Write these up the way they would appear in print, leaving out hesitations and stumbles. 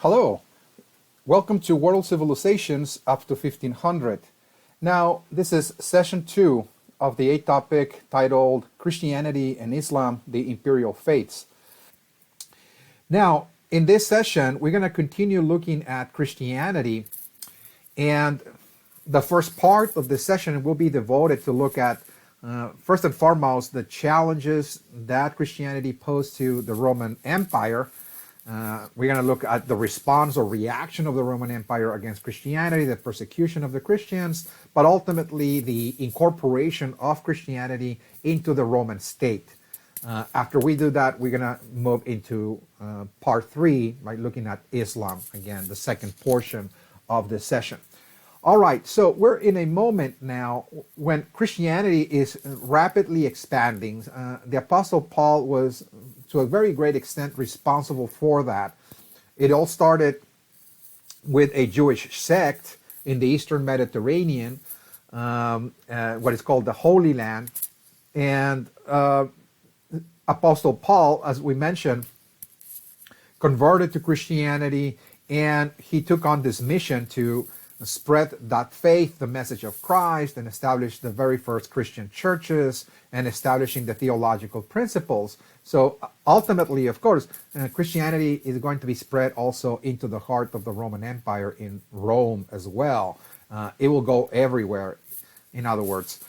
Hello, welcome to World Civilizations up to 1500. Now, this is session 2 of the 8th topic titled Christianity and Islam, the Imperial Faiths. Now, in this session, we're going to continue looking at Christianity, and the first part of this session will be devoted to look at, first and foremost, the challenges that Christianity posed to the Roman Empire. We're going to look at the response or reaction of the Roman Empire against Christianity, the persecution of the Christians, but ultimately the incorporation of Christianity into the Roman state. After we do that, we're going to move into part 3 by looking at Islam, again, the second portion of this session. All right, so we're in a moment now when Christianity is rapidly expanding. The Apostle Paul was, to a very great extent, responsible for that. It all started with a Jewish sect in the Eastern Mediterranean, what is called the Holy Land. And Apostle Paul, as we mentioned, converted to Christianity, and he took on this mission to spread that faith, the message of Christ, and establish the very first Christian churches and establishing the theological principles. So ultimately, of course, Christianity is going to be spread also into the heart of the Roman Empire in Rome as well. It will go everywhere, in other words.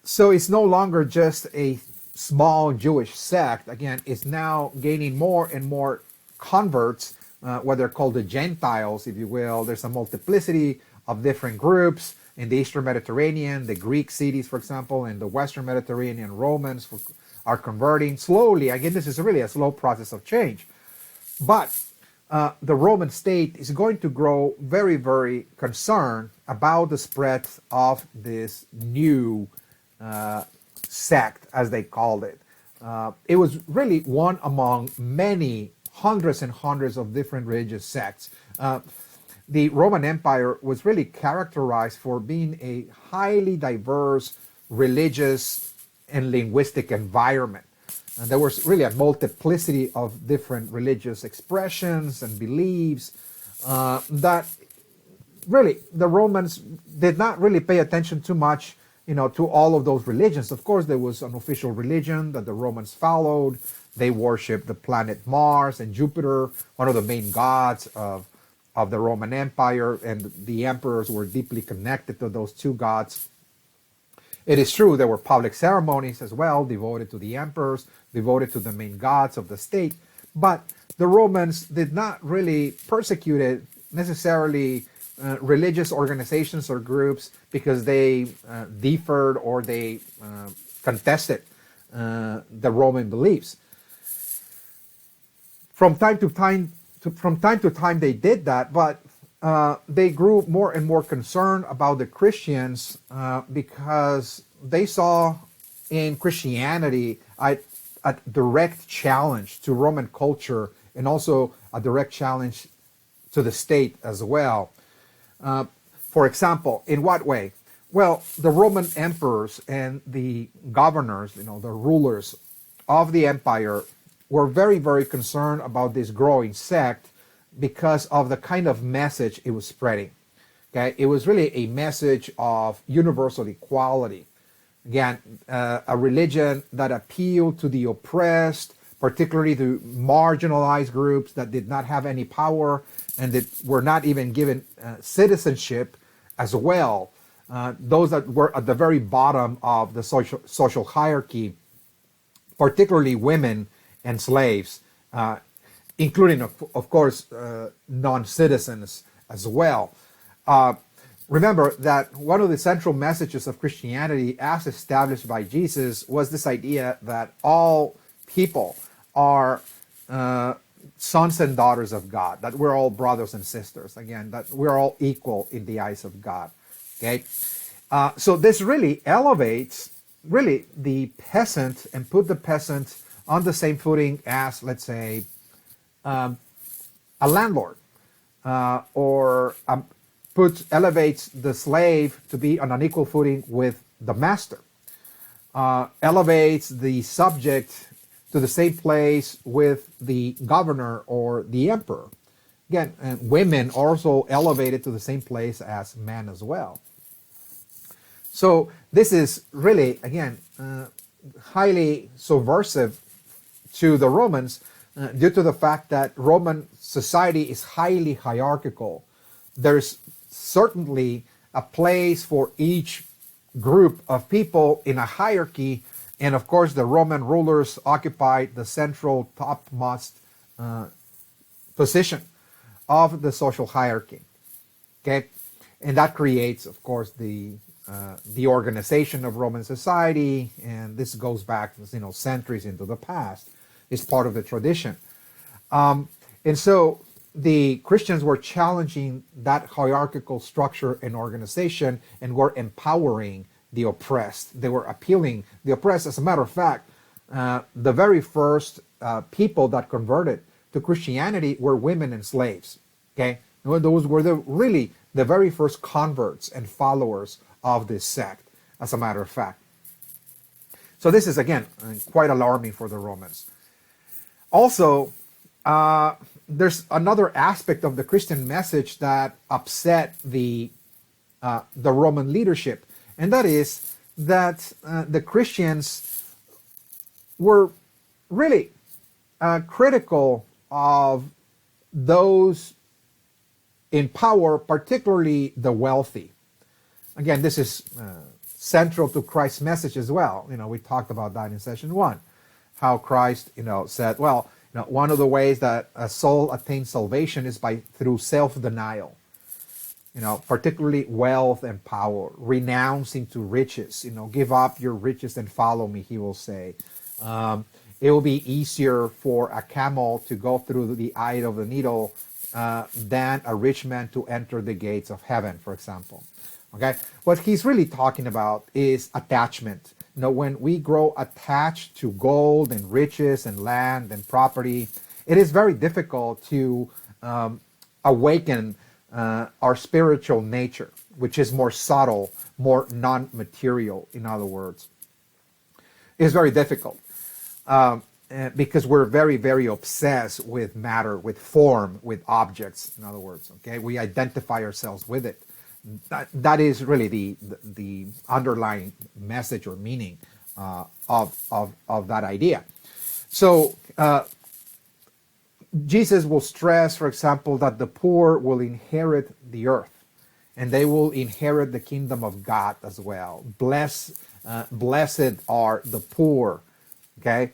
So it's no longer just a small Jewish sect. Again, it's now gaining more and more converts, what they're called the Gentiles, if you will. There's a multiplicity of different groups in the Eastern Mediterranean. The Greek cities, for example, and the Western Mediterranean Romans are converting slowly. Again, this is really a slow process of change. But the Roman state is going to grow very, very concerned about the spread of this new sect, as they called it. It was really one among many hundreds and hundreds of different religious sects. The Roman Empire was really characterized for being a highly diverse religious and linguistic environment. And there was really a multiplicity of different religious expressions and beliefs that really the Romans did not really pay attention too much, to all of those religions. Of course, there was an official religion that the Romans followed. They worshiped the planet Mars and Jupiter, one of the main gods of the Roman Empire, and the emperors were deeply connected to those two gods. It is true there were public ceremonies as well, devoted to the emperors, devoted to the main gods of the state, but the Romans did not really persecute necessarily religious organizations or groups because they differed or they contested the Roman beliefs. From time to time, they did that, but they grew more and more concerned about the Christians because they saw in Christianity a direct challenge to Roman culture and also a direct challenge to the state as well. For example, in what way? Well, the Roman emperors and the governors, the rulers of the empire, were very, very concerned about this growing sect because of the kind of message it was spreading. Okay, it was really a message of universal equality. Again, a religion that appealed to the oppressed, particularly to marginalized groups that did not have any power and that were not even given citizenship as well. Those that were at the very bottom of the social hierarchy, particularly women and slaves, including, of course, non-citizens as well. Remember that one of the central messages of Christianity, as established by Jesus, was this idea that all people are sons and daughters of God, that we're all brothers and sisters, again, that we're all equal in the eyes of God. Okay, so this really elevates the peasant and put the peasant on the same footing as, let's say, a landlord, or elevates the slave to be on an equal footing with the master, elevates the subject to the same place with the governor or the emperor. Again, and women also elevated to the same place as men as well. So this is really, again, highly subversive to the Romans due to the fact that Roman society is highly hierarchical. There's certainly a place for each group of people in a hierarchy, and of course the Roman rulers occupied the central topmost position of the social hierarchy. Okay, and that creates, of course, the organization of Roman society, and this goes back, centuries into the past. It's part of the tradition, and so the Christians were challenging that hierarchical structure and organization, and were empowering the oppressed. They were appealing the oppressed. As a matter of fact, the very first people that converted to Christianity were women and slaves. Okay, those were really the very first converts and followers of this sect, as a matter of fact. So this is, again, quite alarming for the Romans. Also, there's another aspect of the Christian message that upset the Roman leadership, and that is that the Christians were really critical of those in power, particularly the wealthy. Again, this is central to Christ's message as well. We talked about that in session 1, how Christ, said, well, one of the ways that a soul attains salvation is through self-denial. Particularly wealth and power, renouncing to riches. Give up your riches and follow me, he will say. It will be easier for a camel to go through the eye of the needle than a rich man to enter the gates of heaven, for example. Okay, what he's really talking about is attachment. When we grow attached to gold and riches and land and property, it is very difficult to awaken our spiritual nature, which is more subtle, more non-material, in other words. It's very difficult because we're very, very obsessed with matter, with form, with objects, in other words. Okay, we identify ourselves with it. That is really the underlying message or meaning of that idea. So Jesus will stress, for example, that the poor will inherit the earth, and they will inherit the kingdom of God as well. Blessed are the poor. Okay,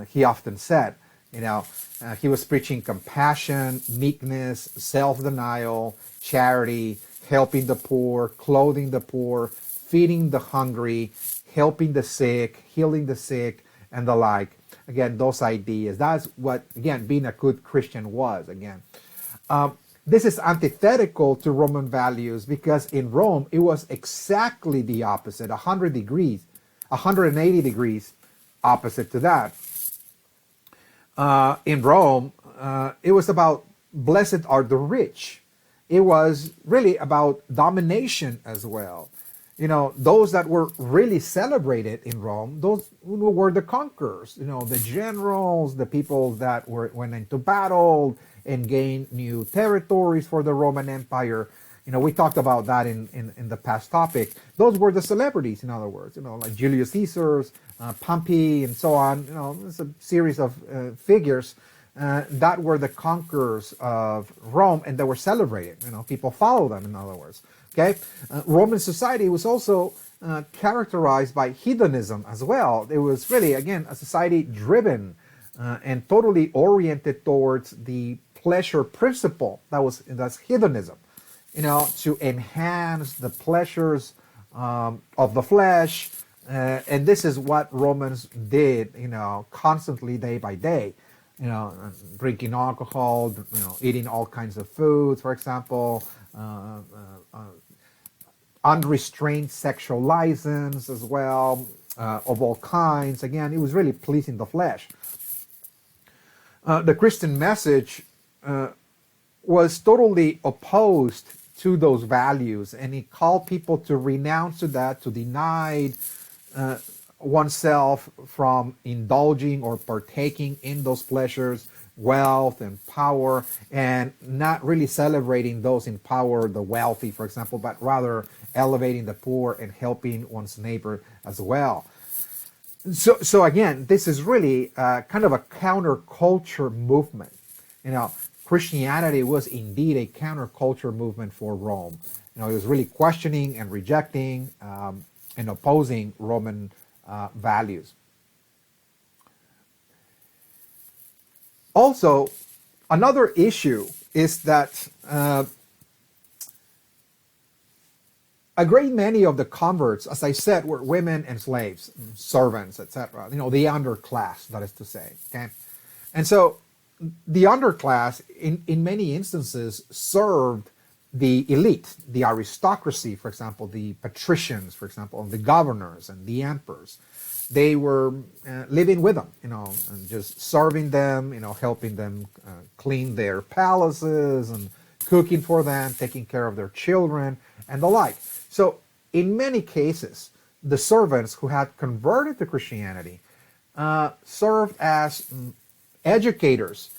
he often said, he was preaching compassion, meekness, self-denial, charity, helping the poor, clothing the poor, feeding the hungry, helping the sick, healing the sick, and the like. Again, those ideas. That's what, again, being a good Christian was, again. This is antithetical to Roman values because in Rome, it was exactly the opposite, 180 degrees opposite to that. In Rome, it was about blessed are the rich. It was really about domination as well. Those that were really celebrated in Rome, those were the conquerors, the generals, the people that went into battle and gained new territories for the Roman Empire. We talked about that in the past topic. Those were the celebrities, in other words, like Julius Caesar's, Pompey, and so on. It's a series of figures that were the conquerors of Rome, and they were celebrated. People follow them, in other words. Okay, Roman society was also characterized by hedonism as well. It was really, again, a society driven and totally oriented towards the pleasure principle. That's hedonism. To enhance the pleasures of the flesh, and this is what Romans did. Constantly, day by day. Drinking alcohol, eating all kinds of foods, for example, unrestrained sexual license as well, of all kinds. Again, it was really pleasing the flesh. The Christian message was totally opposed to those values, and he called people to renounce to that, to deny oneself from indulging or partaking in those pleasures, wealth and power, and not really celebrating those in power, the wealthy, for example, but rather elevating the poor and helping one's neighbor as well. So again, this is really kind of a counterculture movement. Christianity was indeed a counterculture movement for Rome. It was really questioning and rejecting and opposing Roman values. Also, another issue is that a great many of the converts, as I said, were women and slaves, servants, etc. The underclass, that is to say. Okay, and so the underclass, in many instances, served the elite, the aristocracy, for example, the patricians, for example, the governors and the emperors. They were living with them, and just serving them, helping them clean their palaces and cooking for them, taking care of their children and the like. So in many cases, the servants who had converted to Christianity served as educators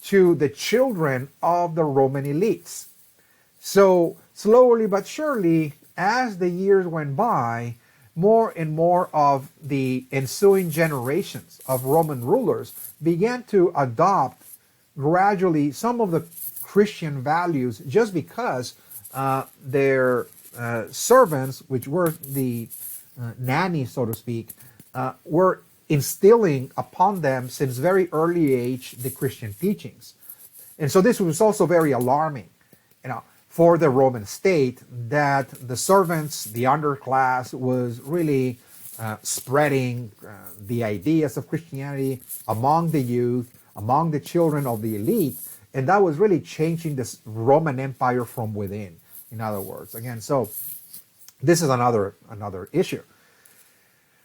to the children of the Roman elites. So slowly but surely, as the years went by, more and more of the ensuing generations of Roman rulers began to adopt gradually some of the Christian values, just because their servants, which were the nannies, so to speak, were instilling upon them since very early age the Christian teachings. And so this was also very alarming, for the Roman state, that the servants, the underclass, was really spreading the ideas of Christianity among the youth, among the children of the elite, and that was really changing this Roman Empire from within, in other words. Again, so this is another issue.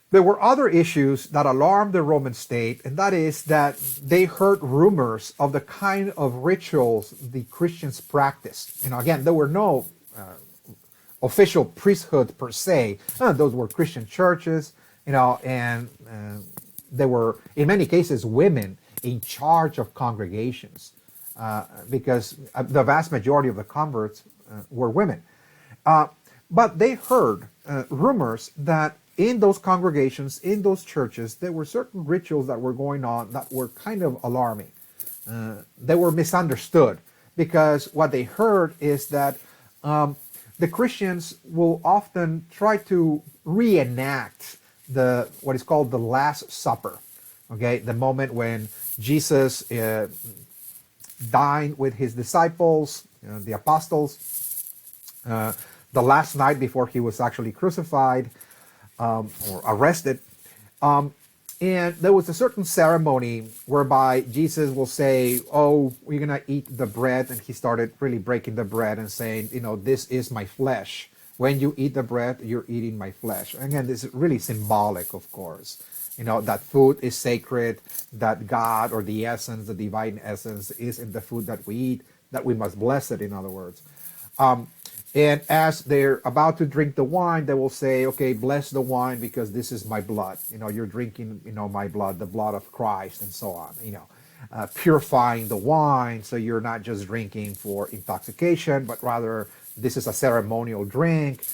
There were other issues that alarmed the Roman state, and that is that they heard rumors of the kind of rituals the Christians practiced. Again, there were no official priesthood per se. Those were Christian churches, and there were, in many cases, women in charge of congregations, because the vast majority of the converts were women. But they heard rumors that in those congregations, in those churches, there were certain rituals that were going on that were kind of alarming. They were misunderstood, because what they heard is that the Christians will often try to reenact what is called the Last Supper. Okay, the moment when Jesus dined with his disciples, the apostles, the last night before he was actually crucified, or arrested. And there was a certain ceremony whereby Jesus will say, "Oh, we're going to eat the bread." And he started really breaking the bread and saying, "This is my flesh. When you eat the bread, you're eating my flesh." Again, this is really symbolic, of course. That food is sacred, that God, or the essence, the divine essence, is in the food that we eat, that we must bless it, in other words. And as they're about to drink the wine, they will say, "Okay, bless the wine because this is my blood. You're drinking, my blood, the blood of Christ," and so on. Purifying the wine, so you're not just drinking for intoxication, but rather this is a ceremonial drink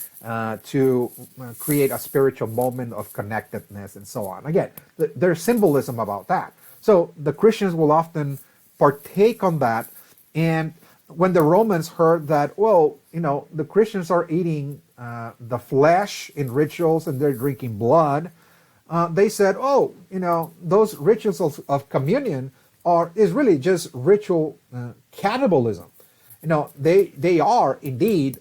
to create a spiritual moment of connectedness, and so on. Again, there's symbolism about that. So the Christians will often partake on that, and when the Romans heard that, the Christians are eating the flesh in rituals and they're drinking blood, they said, those rituals of communion is really just ritual cannibalism. They are indeed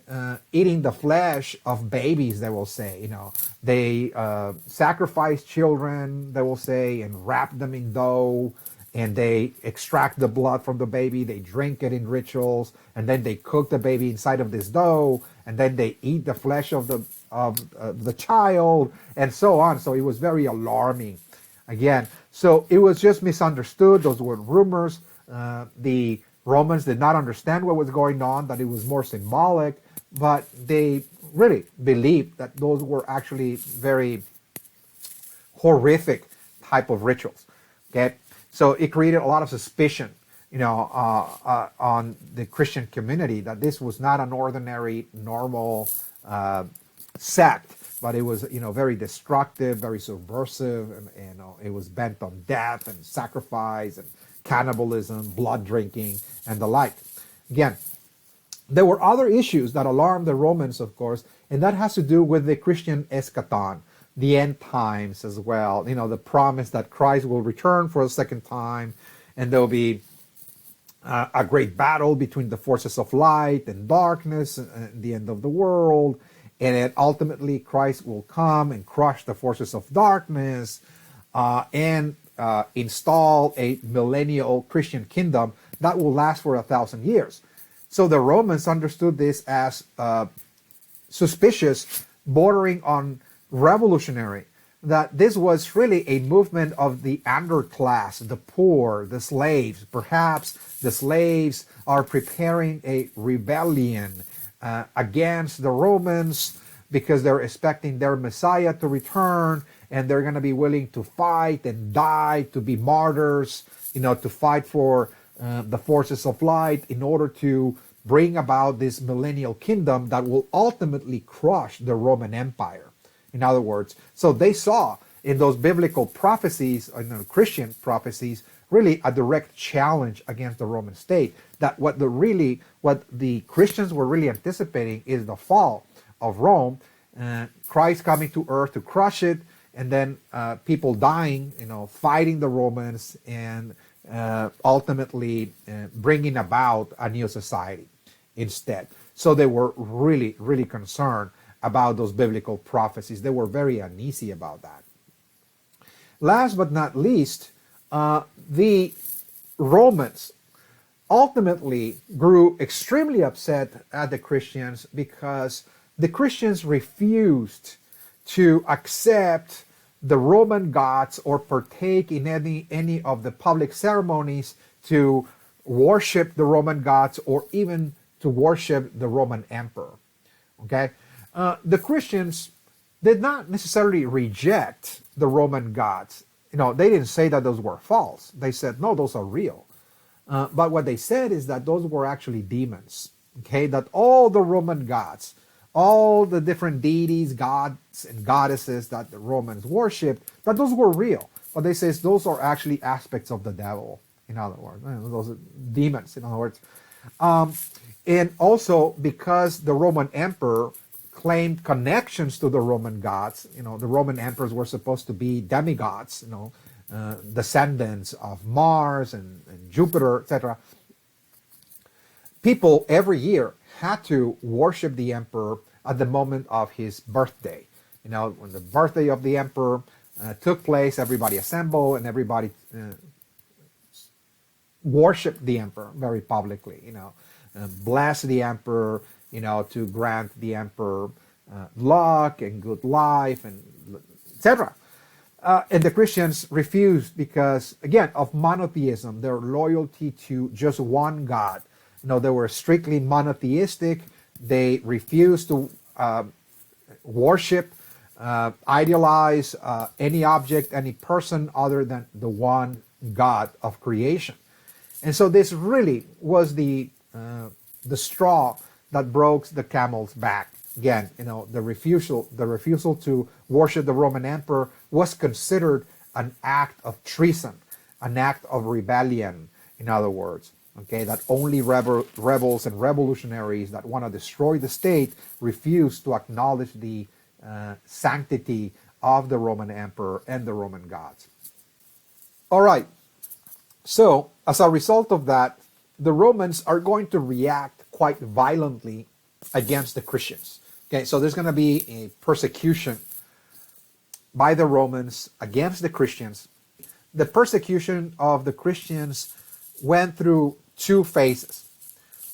eating the flesh of babies, they will say. They sacrifice children, they will say, and wrap them in dough, and they extract the blood from the baby, they drink it in rituals, and then they cook the baby inside of this dough, and then they eat the flesh of the child, and so on. So it was very alarming. Again, so it was just misunderstood. Those were rumors. The Romans did not understand what was going on, that it was more symbolic, but they really believed that those were actually very horrific type of rituals. Okay, so it created a lot of suspicion, on the Christian community, that this was not an ordinary, normal sect, but it was, very destructive, very subversive, and it was bent on death and sacrifice and cannibalism, blood drinking, and the like. Again, there were other issues that alarmed the Romans, of course, and that has to do with the Christian eschaton, the end times as well. The promise that Christ will return for a second time, and there'll be a great battle between the forces of light and darkness and the end of the world. And then ultimately Christ will come and crush the forces of darkness and install a millennial Christian kingdom that will last for 1,000 years. So the Romans understood this as suspicious, bordering on revolutionary, that this was really a movement of the underclass, the poor, the slaves. Perhaps the slaves are preparing a rebellion against the Romans because they're expecting their Messiah to return, and they're going to be willing to fight and die, to be martyrs, to fight for the forces of light in order to bring about this millennial kingdom that will ultimately crush the Roman Empire. In other words, so they saw in those biblical prophecies, Christian prophecies, really a direct challenge against the Roman state. That what the Christians were really anticipating is the fall of Rome, Christ coming to earth to crush it, and then people dying, fighting the Romans, and ultimately bringing about a new society instead. So they were really, really concerned about those biblical prophecies. They were very uneasy about that. Last but not least, the Romans ultimately grew extremely upset at the Christians because the Christians refused to accept the Roman gods or partake in any of the public ceremonies to worship the Roman gods or even to worship the Roman emperor. Okay? The Christians did not necessarily reject the Roman gods. They didn't say that those were false. They said, no, those are real. But what they said is that those were actually demons. Okay, that all the Roman gods, all the different deities, gods, and goddesses that the Romans worshipped, that those were real. But they say those are actually aspects of the devil, in other words. Those are demons, in other words. And also because the Roman emperor claimed connections to the Roman gods. The Roman emperors were supposed to be demigods, descendants of Mars and Jupiter, etc. People every year had to worship the emperor at the moment of his birthday. When the birthday of the emperor took place, everybody assembled and everybody worshiped the emperor very publicly, bless the emperor, to grant the emperor luck and good life, and etc. And the Christians refused because, again, of monotheism, their loyalty to just one God. They were strictly monotheistic. They refused to worship, idealize any object, any person other than the one God of creation. And so this really was the straw that broke the camel's back. Again, the refusal to worship the Roman emperor was considered an act of treason, an act of rebellion, in other words. Okay, that only rebels and revolutionaries that want to destroy the state refuse to acknowledge the sanctity of the Roman emperor and the Roman gods. All right, so as a result of that, the Romans are going to react quite violently against the Christians. Okay, so there's going to be a persecution by the Romans against the Christians. The persecution of the Christians went through two phases.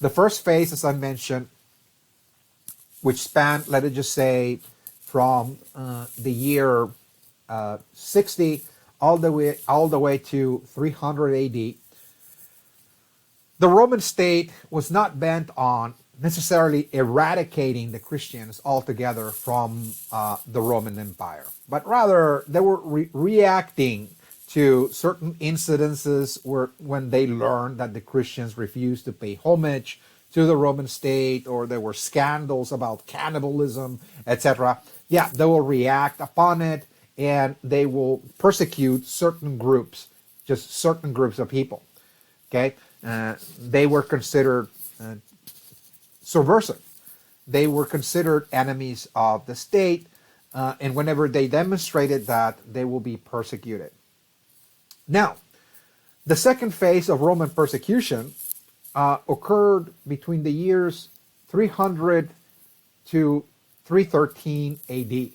The first phase, as I mentioned, which spanned, let us just say, from the year 60 all the way to 300 AD. The Roman state was not bent on necessarily eradicating the Christians altogether from the Roman Empire, but rather they were reacting to certain incidences when they learned that the Christians refused to pay homage to the Roman state, or there were scandals about cannibalism, etc. Yeah, they will react upon it, and they will persecute certain groups, just certain groups of people. Okay, they were considered subversive. They were considered enemies of the state, and whenever they demonstrated that, they will be persecuted. Now, the second phase of Roman persecution occurred between the years 300 to 313 AD.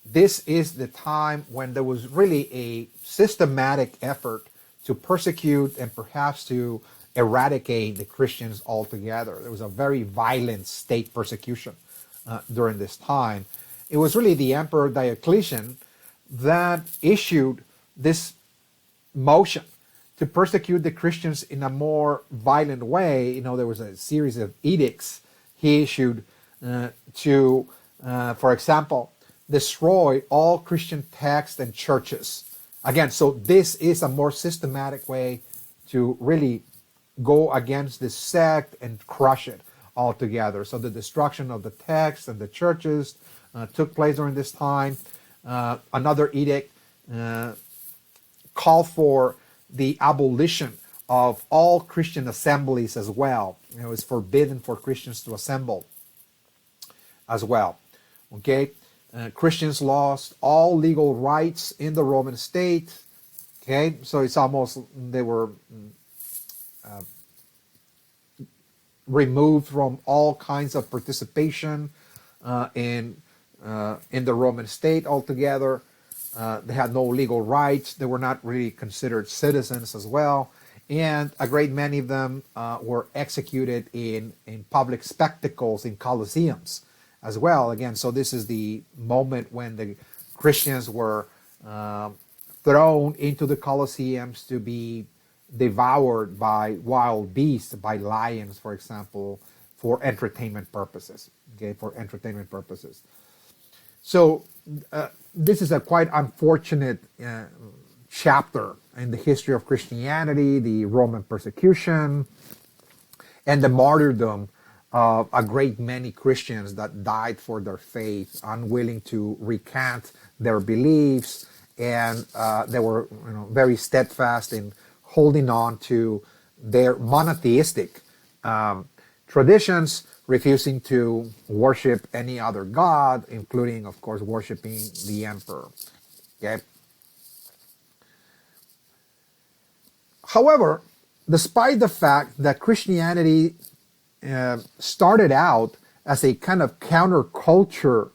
This is the time when there was really a systematic effort to persecute and perhaps to eradicate the Christians altogether. There was a very violent state persecution during this time. It was really the Emperor Diocletian that issued this motion to persecute the Christians in a more violent way. You know, there was a series of edicts he issued to, for example, destroy all Christian texts and churches. Again, so this is a more systematic way to really go against this sect and crush it altogether. So the destruction of the texts and the churches took place during this time. Another edict called for the abolition of all Christian assemblies as well. You know, it's forbidden for Christians to assemble as well. Okay, Christians lost all legal rights in the Roman state. Okay, so it's almost they were removed from all kinds of participation in the Roman state altogether. They had no legal rights. They were not really considered citizens as well. And a great many of them were executed in public spectacles in colosseums as well. Again, so this is the moment when the Christians were thrown into the colosseums to be devoured by wild beasts, by lions, for example, for entertainment purposes. Okay, for entertainment purposes. So this is a quite unfortunate chapter in the history of Christianity, the Roman persecution, and the martyrdom of a great many Christians that died for their faith, unwilling to recant their beliefs, and they were, very steadfast in holding on to their monotheistic traditions, refusing to worship any other god, including, of course, worshiping the emperor. Okay. However, despite the fact that Christianity started out as a kind of counterculture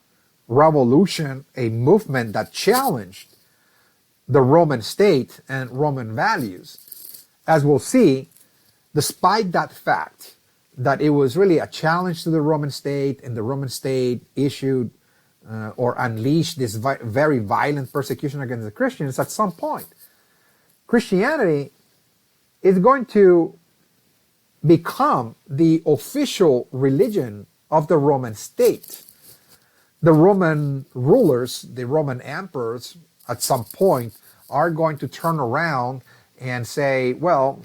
revolution, a movement that challenged the Roman state and Roman values, as we'll see, despite that fact that it was really a challenge to the Roman state, and the Roman state issued or unleashed this very violent persecution against the Christians, at some point, Christianity is going to become the official religion of the Roman state. The Roman rulers, the Roman emperors, at some point, are going to turn around and say, well,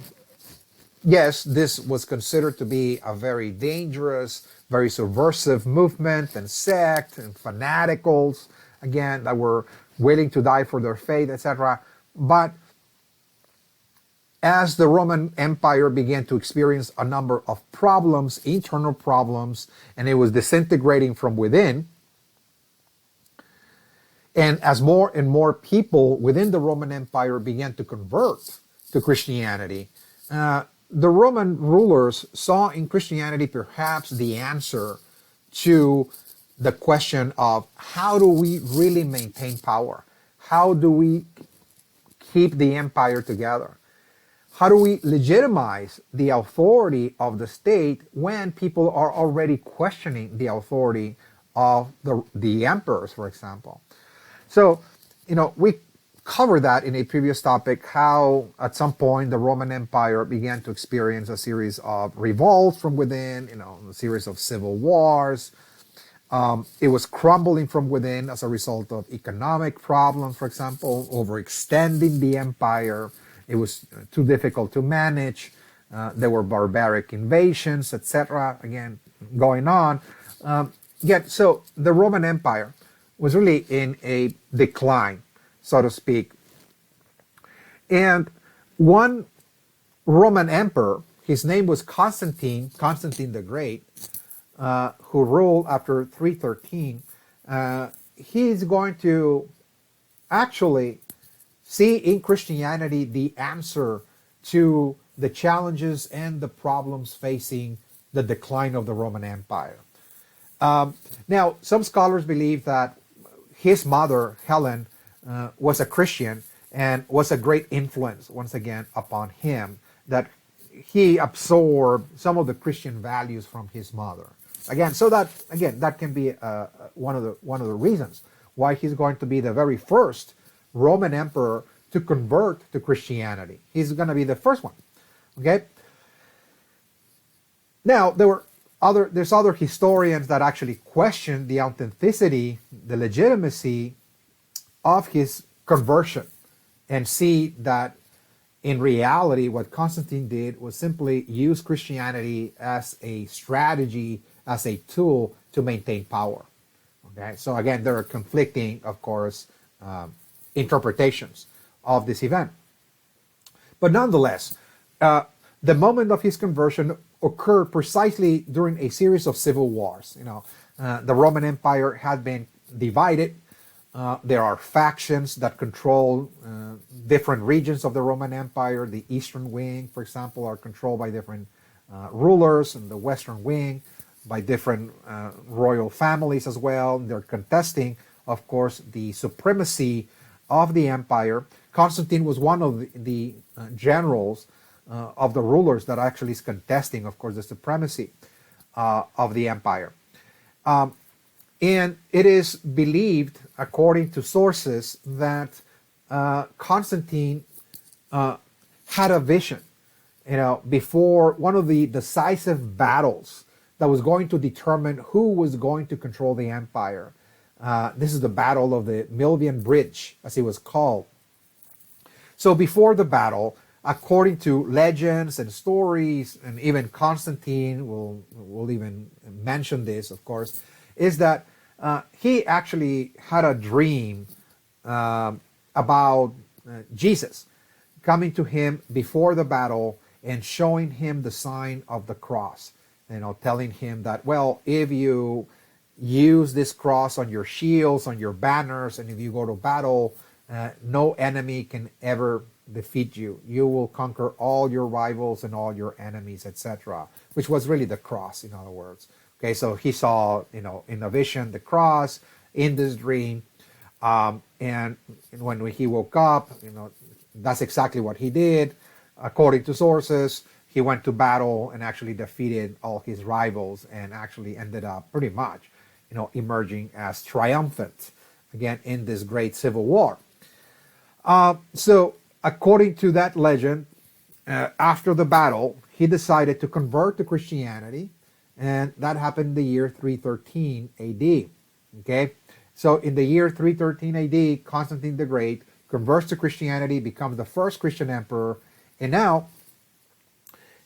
yes, this was considered to be a very dangerous, very subversive movement and sect and fanaticals, again, that were willing to die for their faith, etc. But as the Roman Empire began to experience a number of problems, internal problems, and it was disintegrating from within, and as more and more people within the Roman Empire began to convert to Christianity, the Roman rulers saw in Christianity perhaps the answer to the question of how do we really maintain power? How do we keep the empire together? How do we legitimize the authority of the state when people are already questioning the authority of the emperors, for example? So, we covered that in a previous topic, how at some point the Roman Empire began to experience a series of revolts from within, a series of civil wars. It was crumbling from within as a result of economic problems, for example, overextending the empire. It was too difficult to manage. There were barbaric invasions, etc. Again, going on. So the Roman Empire was really in a decline, so to speak. And one Roman emperor, his name was Constantine the Great, who ruled after 313. He's going to actually see in Christianity the answer to the challenges and the problems facing the decline of the Roman Empire. Now, some scholars believe that his mother, Helen, was a Christian and was a great influence, once again, upon him, that he absorbed some of the Christian values from his mother. That can be one of the reasons why he's going to be the very first Roman emperor to convert to Christianity. He's going to be the first one. Okay. Now there's other historians that actually question the authenticity, the legitimacy of his conversion, and see that in reality what Constantine did was simply use Christianity as a strategy, as a tool to maintain power. Okay, so again, there are conflicting, of course, interpretations of this event. But nonetheless, the moment of his conversion occurred precisely during a series of civil wars. The Roman Empire had been divided. There are factions that control different regions of the Roman Empire. The eastern wing, for example, are controlled by different rulers, and the western wing by different royal families as well. They're contesting, of course, the supremacy of the empire. Constantine was one of the generals of the rulers that actually is contesting, of course, the supremacy of the empire. And it is believed, according to sources, that Constantine had a vision, before one of the decisive battles that was going to determine who was going to control the empire. This is the Battle of the Milvian Bridge, as it was called. So before the battle, according to legends and stories, and even Constantine will even mention this, of course, is that he actually had a dream about Jesus coming to him before the battle and showing him the sign of the cross, telling him that, well, if you use this cross on your shields, on your banners, and if you go to battle, no enemy can ever defeat you. You will conquer all your rivals and all your enemies, etc., which was really the cross, in other words. Okay, so he saw, in a vision, the cross in this dream, and when he woke up, that's exactly what he did. According to sources, he went to battle and actually defeated all his rivals and actually ended up pretty much, emerging as triumphant, again, in this great civil war. So according to that legend, after the battle, he decided to convert to Christianity, and that happened in the year 313 AD. Okay, so in the year 313 AD, Constantine the Great converts to Christianity, becomes the first Christian emperor, and now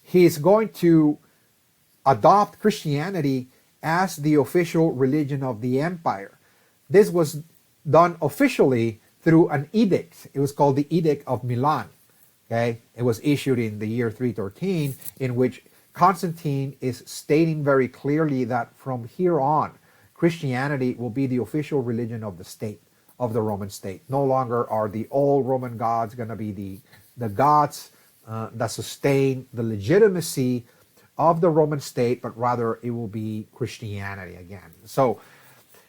he's going to adopt Christianity as the official religion of the empire. This was done officially through an edict. It was called the Edict of Milan. Okay, it was issued in the year 313, in which Constantine is stating very clearly that from here on, Christianity will be the official religion of the state, of the Roman state. No longer are the old Roman gods going to be the gods that sustain the legitimacy of the Roman state, but rather it will be Christianity again. So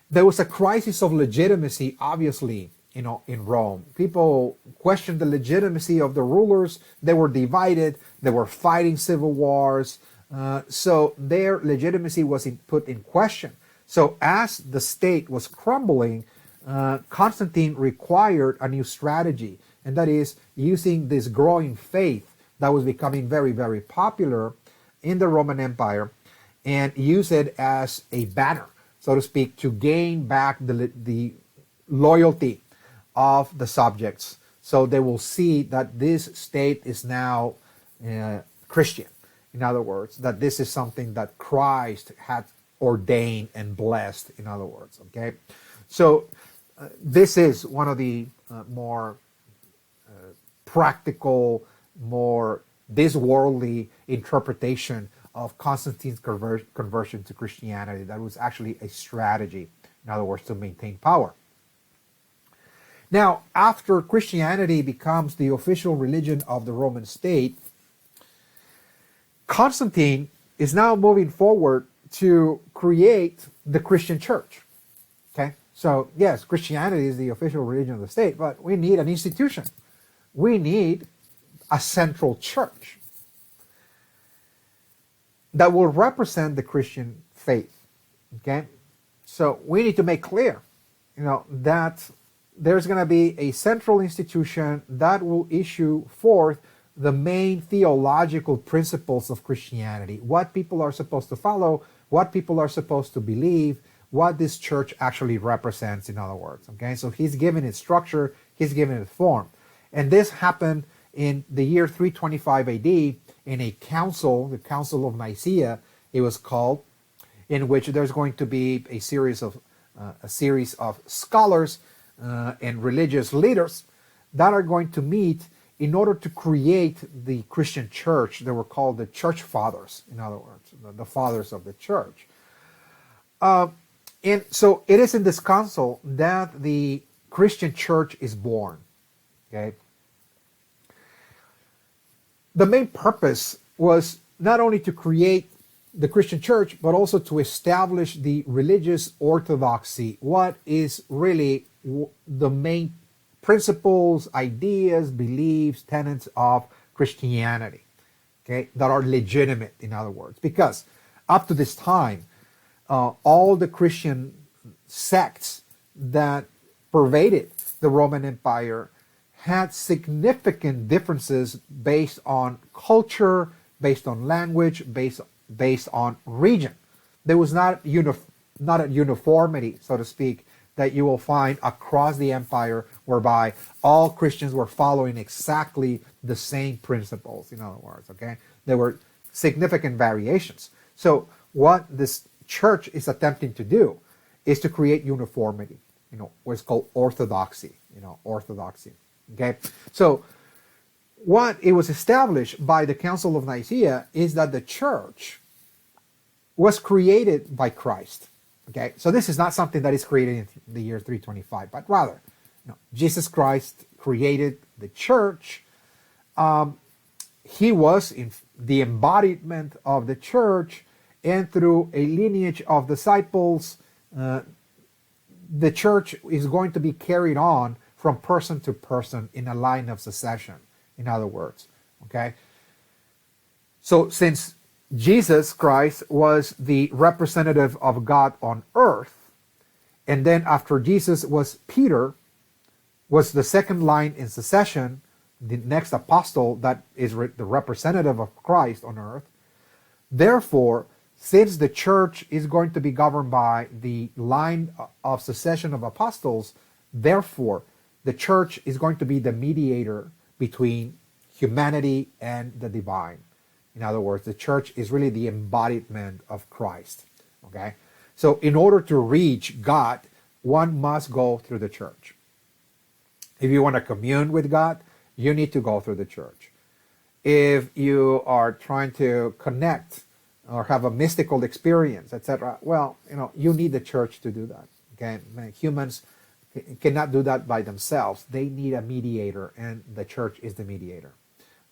there was a crisis of legitimacy, obviously, in Rome. People questioned the legitimacy of the rulers. They were divided. They were fighting civil wars. So their legitimacy was put in question. So as the state was crumbling, Constantine required a new strategy, and that is using this growing faith that was becoming very, very popular in the Roman Empire, and use it as a banner, so to speak, to gain back the loyalty of the subjects. So they will see that this state is now Christian. In other words, that this is something that Christ had ordained and blessed, in other words, okay? So this is one of the more practical, more this worldly interpretation of Constantine's conversion to Christianity. That was actually a strategy, in other words, to maintain power. Now, after Christianity becomes the official religion of the Roman state, Constantine is now moving forward to create the Christian church. Okay? So, yes, Christianity is the official religion of the state, but we need an institution. We need a central church that will represent the Christian faith. Okay? So we need to make clear, that there's going to be a central institution that will issue forth the main theological principles of Christianity, what people are supposed to follow, what people are supposed to believe, what this church actually represents, in other words. Okay, so he's given it structure, he's given it form. And this happened in the year 325 AD in a council, the Council of Nicaea, it was called, in which there's going to be a series of scholars and religious leaders that are going to meet in order to create the Christian church. They were called the church fathers, in other words, the fathers of the church. And so it is in this council that the Christian church is born. Okay. The main purpose was not only to create the Christian church, but also to establish the religious orthodoxy. What is really the main principles, ideas, beliefs, tenets of Christianity, okay, that are legitimate, in other words. Because up to this time, all the Christian sects that pervaded the Roman Empire had significant differences based on culture, based on language, based on region. There was not a uniformity, so to speak, that you will find across the empire, whereby all Christians were following exactly the same principles, in other words, okay? There were significant variations. So what this church is attempting to do is to create uniformity, what's called orthodoxy, orthodoxy, okay? So what it was established by the Council of Nicaea is that the church was created by Christ. Okay, so this is not something that is created in the year 325, but rather, Jesus Christ created the church. He was in the embodiment of the church, and through a lineage of disciples, the church is going to be carried on from person to person in a line of succession, in other words. Okay, so since Jesus Christ was the representative of God on earth, and then after Jesus was Peter, was the second line in succession, the next apostle that is the representative of Christ on earth. Therefore, since the church is going to be governed by the line of succession of apostles, therefore the church is going to be the mediator between humanity and the divine. In other words, the church is really the embodiment of Christ. Okay? So in order to reach God, one must go through the church. If you want to commune with God, you need to go through the church. If you are trying to connect or have a mystical experience, etc., well, you need the church to do that. Okay? Humans cannot do that by themselves. They need a mediator, and the church is the mediator.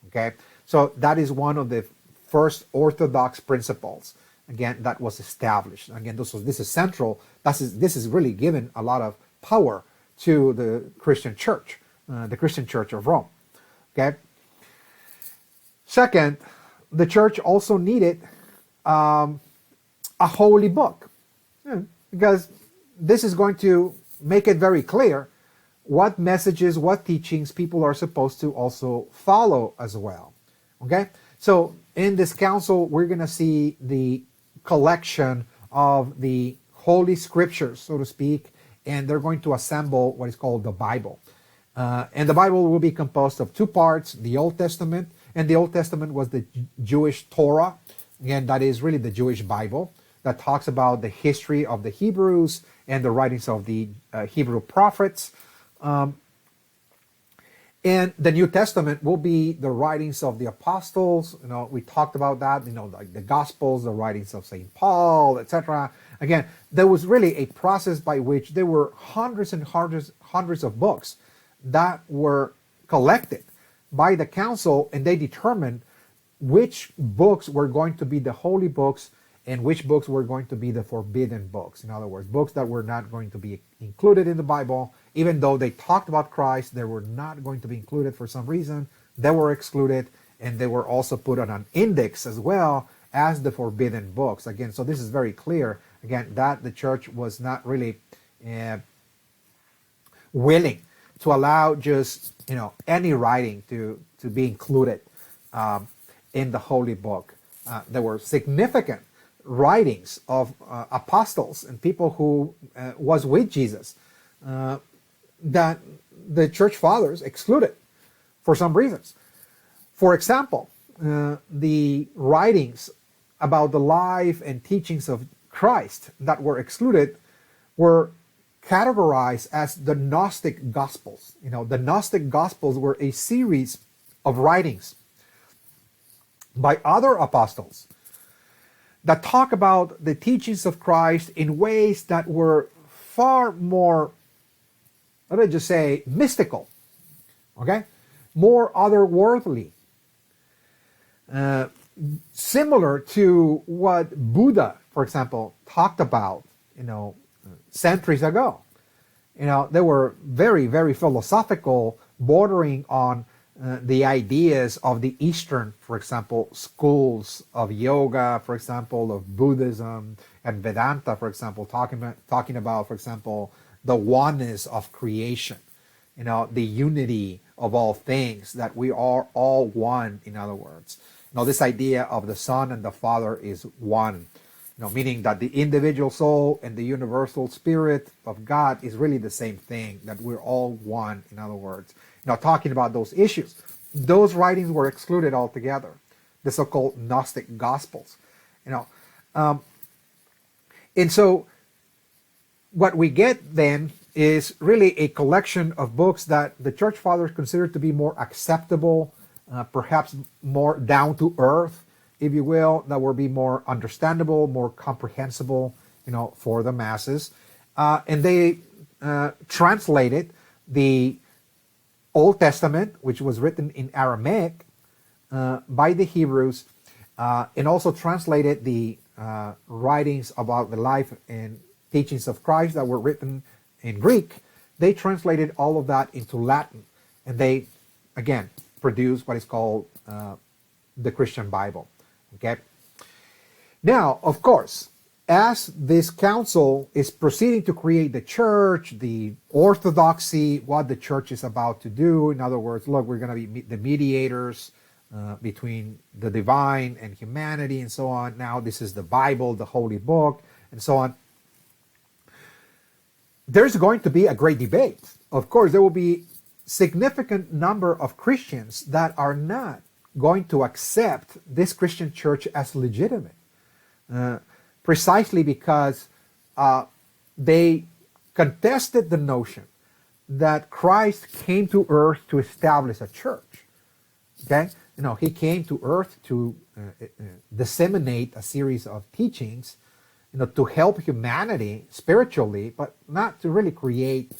Okay? So that is one of the first orthodox principles, again, that was established. Again, this is central. This is really given a lot of power to the Christian church of Rome. Okay. Second, the church also needed a holy book, because this is going to make it very clear what messages, what teachings people are supposed to also follow as well. Okay? So in this council, we're going to see the collection of the Holy Scriptures, so to speak, and they're going to assemble what is called the Bible. And the Bible will be composed of two parts, the Old Testament, and the Old Testament was the Jewish Torah. Again, that is really the Jewish Bible that talks about the history of the Hebrews and the writings of the Hebrew prophets. And the New Testament will be the writings of the apostles. You know, we talked about that, you know, like the Gospels, the writings of St. Paul, etc. Again, there was really a process by which there were hundreds and hundreds of books that were collected by the council, and they determined which books were going to be the holy books and which books were going to be the forbidden books. In other words, books that were not going to be included in the Bible, even though they talked about Christ, they were not going to be included for some reason. They were excluded, and they were also put on an index as well as the forbidden books. Again, so this is very clear, again, that the church was not really willing to allow just, you know, any writing to be included in the holy book. There were significant writings of apostles and people who was with Jesus that the church fathers excluded for some reasons. For example, the writings about the life and teachings of Christ that were excluded were categorized as the Gnostic Gospels. You know, the Gnostic Gospels were a series of writings by other apostles that talk about the teachings of Christ in ways that were far more, let me just say, mystical, okay? More otherworldly. Similar to what Buddha, for example, talked about, you know, centuries ago. You know, they were very, very philosophical, bordering on the ideas of the Eastern, for example, schools of yoga, for example, of Buddhism, and Vedanta, for example, talking about, for example, the oneness of creation, you know, the unity of all things, that we are all one, in other words. You know, this idea of the Son and the Father is one, you know, meaning that the individual soul and the universal spirit of God is really the same thing, that we're all one, in other words. You know, talking about those issues. Those writings were excluded altogether, the so-called Gnostic Gospels. You know, and so what we get then is really a collection of books that the church fathers considered to be more acceptable, perhaps more down to earth, if you will, that will be more understandable, more comprehensible, you know, for the masses. And they translated the Old Testament, which was written in Aramaic by the Hebrews, and also translated the writings about the life and teachings of Christ that were written in Greek. They translated all of that into Latin, and they, again, produced what is called the Christian Bible. Okay. Now, of course, as this council is proceeding to create the church, the orthodoxy, what the church is about to do, in other words, look, we're going to be the mediators between the divine and humanity and so on. Now, this is the Bible, the holy book, and so on. There's going to be a great debate. Of course, there will be significant number of Christians that are not going to accept this Christian church as legitimate. Precisely because they contested the notion that Christ came to earth to establish a church. Okay, you know, he came to earth to disseminate a series of teachings, you know, to help humanity spiritually, but not to really create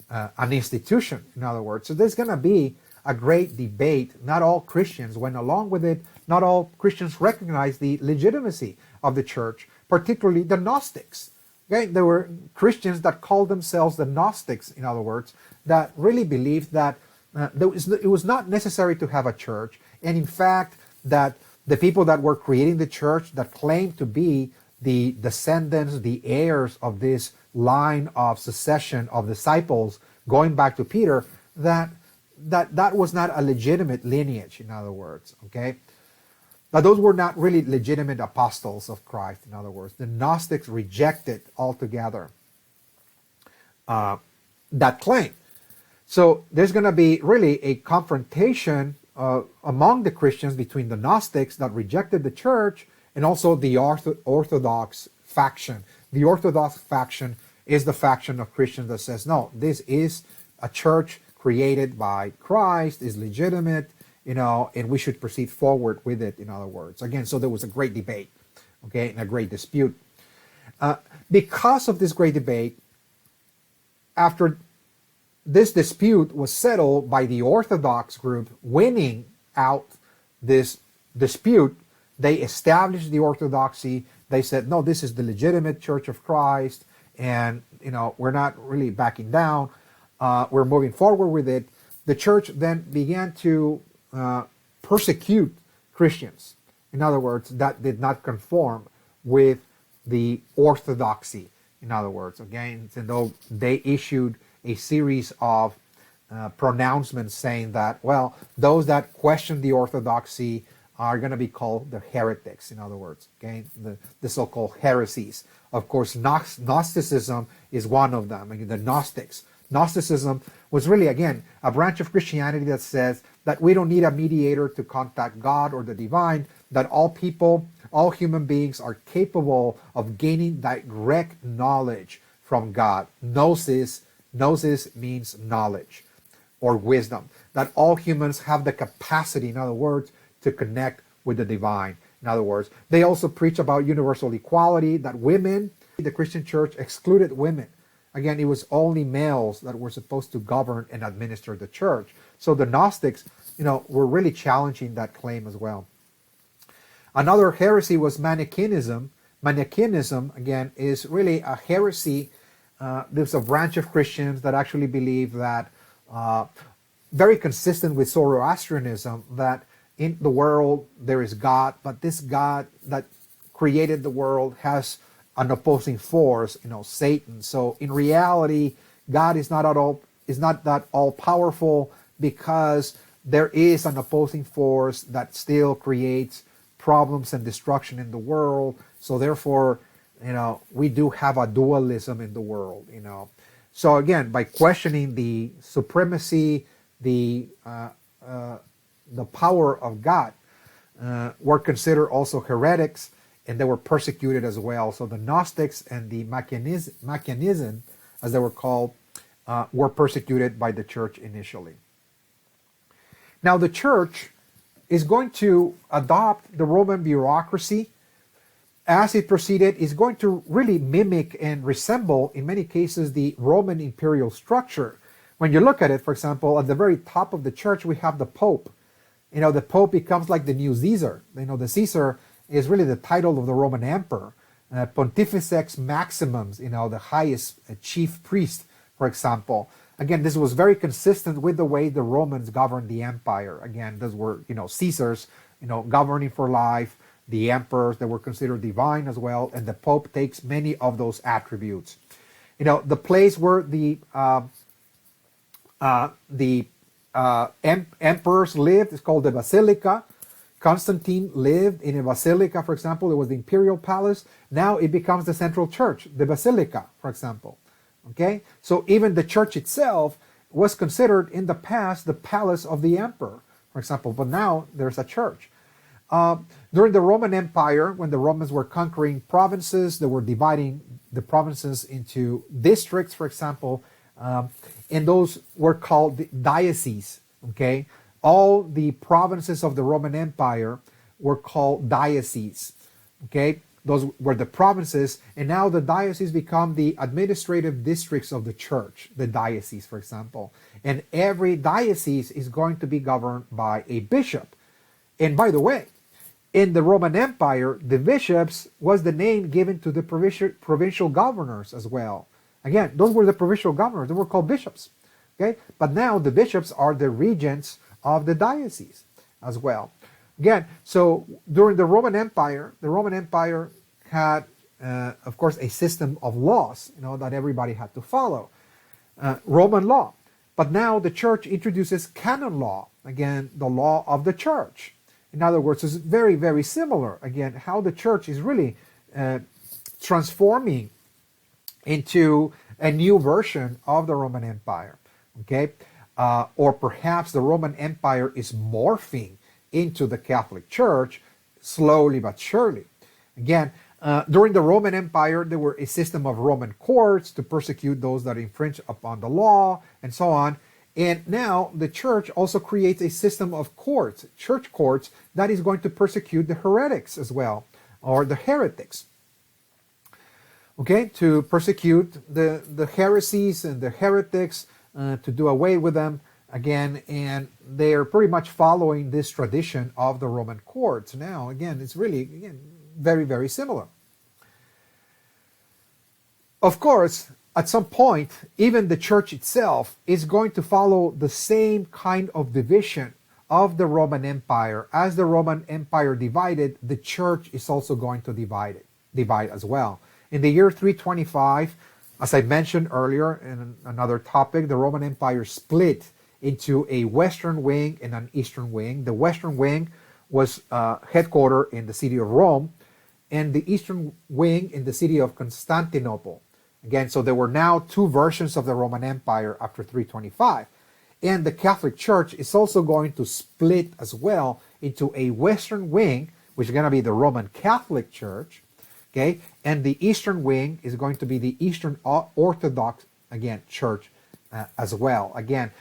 an institution. In other words, so there's going to be a great debate. Not all Christians went along with it. Not all Christians recognize the legitimacy of the church, particularly the Gnostics. Okay? There were Christians that called themselves the Gnostics, in other words, that really believed that it was not necessary to have a church, and in fact, that the people that were creating the church, that claimed to be the descendants, the heirs of this line of succession of disciples going back to Peter, that was not a legitimate lineage, in other words, okay? Now, those were not really legitimate apostles of Christ, in other words. The Gnostics rejected altogether that claim. So there's going to be really a confrontation among the Christians between the Gnostics that rejected the church and also the Orthodox faction. The Orthodox faction is the faction of Christians that says, no, this is a church created by Christ, is legitimate, and we should proceed forward with it, in other words. Again, so there was a great debate, okay, and a great dispute. Because of this great debate, after this dispute was settled by the Orthodox group winning out this dispute, they established the Orthodoxy. They said, no, this is the legitimate Church of Christ, and we're not really backing down. We're moving forward with it. The church then began to persecute Christians, in other words, that did not conform with the orthodoxy. In other words, again, though they issued a series of pronouncements saying that, well, those that question the orthodoxy are going to be called the heretics, in other words, okay, the so-called heresies. Of course, Gnosticism is one of them. I mean, the Gnostics. Gnosticism was really, again, a branch of Christianity that says that we don't need a mediator to contact God or the divine, that all people, all human beings are capable of gaining direct knowledge from God. Gnosis means knowledge or wisdom, that all humans have the capacity, in other words, to connect with the divine. In other words, they also preach about universal equality, that women, the Christian church excluded women. Again, it was only males that were supposed to govern and administer the church. So the Gnostics, were really challenging that claim as well. Another heresy was Manichaeism. Manichaeism, again, is really a heresy. There's a branch of Christians that actually believe that, very consistent with Zoroastrianism, that in the world there is God, but this God that created the world has an opposing force, Satan. So in reality, God is not that all powerful, because there is an opposing force that still creates problems and destruction in the world. So therefore, we do have a dualism in the world, So again, by questioning the supremacy, the power of God, were considered also heretics, and they were persecuted as well. So the Gnostics and the Manichaeism, as they were called, were persecuted by the church initially. Now the church is going to adopt the Roman bureaucracy. As it proceeded, is going to really mimic and resemble, in many cases, the Roman imperial structure. When you look at it, for example, at the very top of the church, we have the Pope. The Pope becomes like the new Caesar. The Caesar is really the title of the Roman emperor. Pontifex Maximus, the highest chief priest, for example. Again, this was very consistent with the way the Romans governed the empire. Again, those were, Caesars, governing for life. The emperors that were considered divine as well, and the Pope takes many of those attributes. The place where the emperors lived is called the Basilica. Constantine lived in a basilica, for example. It was the Imperial palace. Now it becomes the central church, the Basilica, for example. Okay, so even the church itself was considered in the past the palace of the emperor, for example. But now there's a church. During the Roman Empire, when the Romans were conquering provinces, they were dividing the provinces into districts, for example, and those were called dioceses. Okay, all the provinces of the Roman Empire were called dioceses. Okay, those were the provinces, and now the dioceses become the administrative districts of the church, the diocese, for example. And every diocese is going to be governed by a bishop. And by the way, in the Roman Empire, the bishops was the name given to the provincial governors as well. Again, those were the provincial governors. They were called bishops. Okay, but now the bishops are the regents of the diocese as well. Again, so during the Roman Empire had of course, a system of laws, that everybody had to follow, Roman law. But now the church introduces canon law, again, the law of the church. In other words, it's very, very similar. Again, how the church is really transforming into a new version of the Roman Empire. Okay, or perhaps the Roman Empire is morphing into the Catholic Church slowly but surely. Again, during the Roman Empire, there were a system of Roman courts to persecute those that infringe upon the law and so on. And now the church also creates a system of courts, church courts, that is going to persecute the heretics as well, or the heretics. Okay, to persecute the heresies and the heretics, to do away with them again, and they are pretty much following this tradition of the Roman courts. Now, again, it's really, again, very, very similar. Of course, at some point, even the church itself is going to follow the same kind of division of the Roman Empire. As the Roman Empire divided, the church is also going to divide as well. In the year 325, as I mentioned earlier in another topic, the Roman Empire split into a western wing and an eastern wing. The western wing was headquartered in the city of Rome, and the eastern wing in the city of Constantinople. Again, so there were now two versions of the Roman Empire after 325. And the Catholic Church is also going to split as well into a western wing, which is going to be the Roman Catholic Church, okay? And the eastern wing is going to be the Eastern Orthodox, again, Church as well. Again,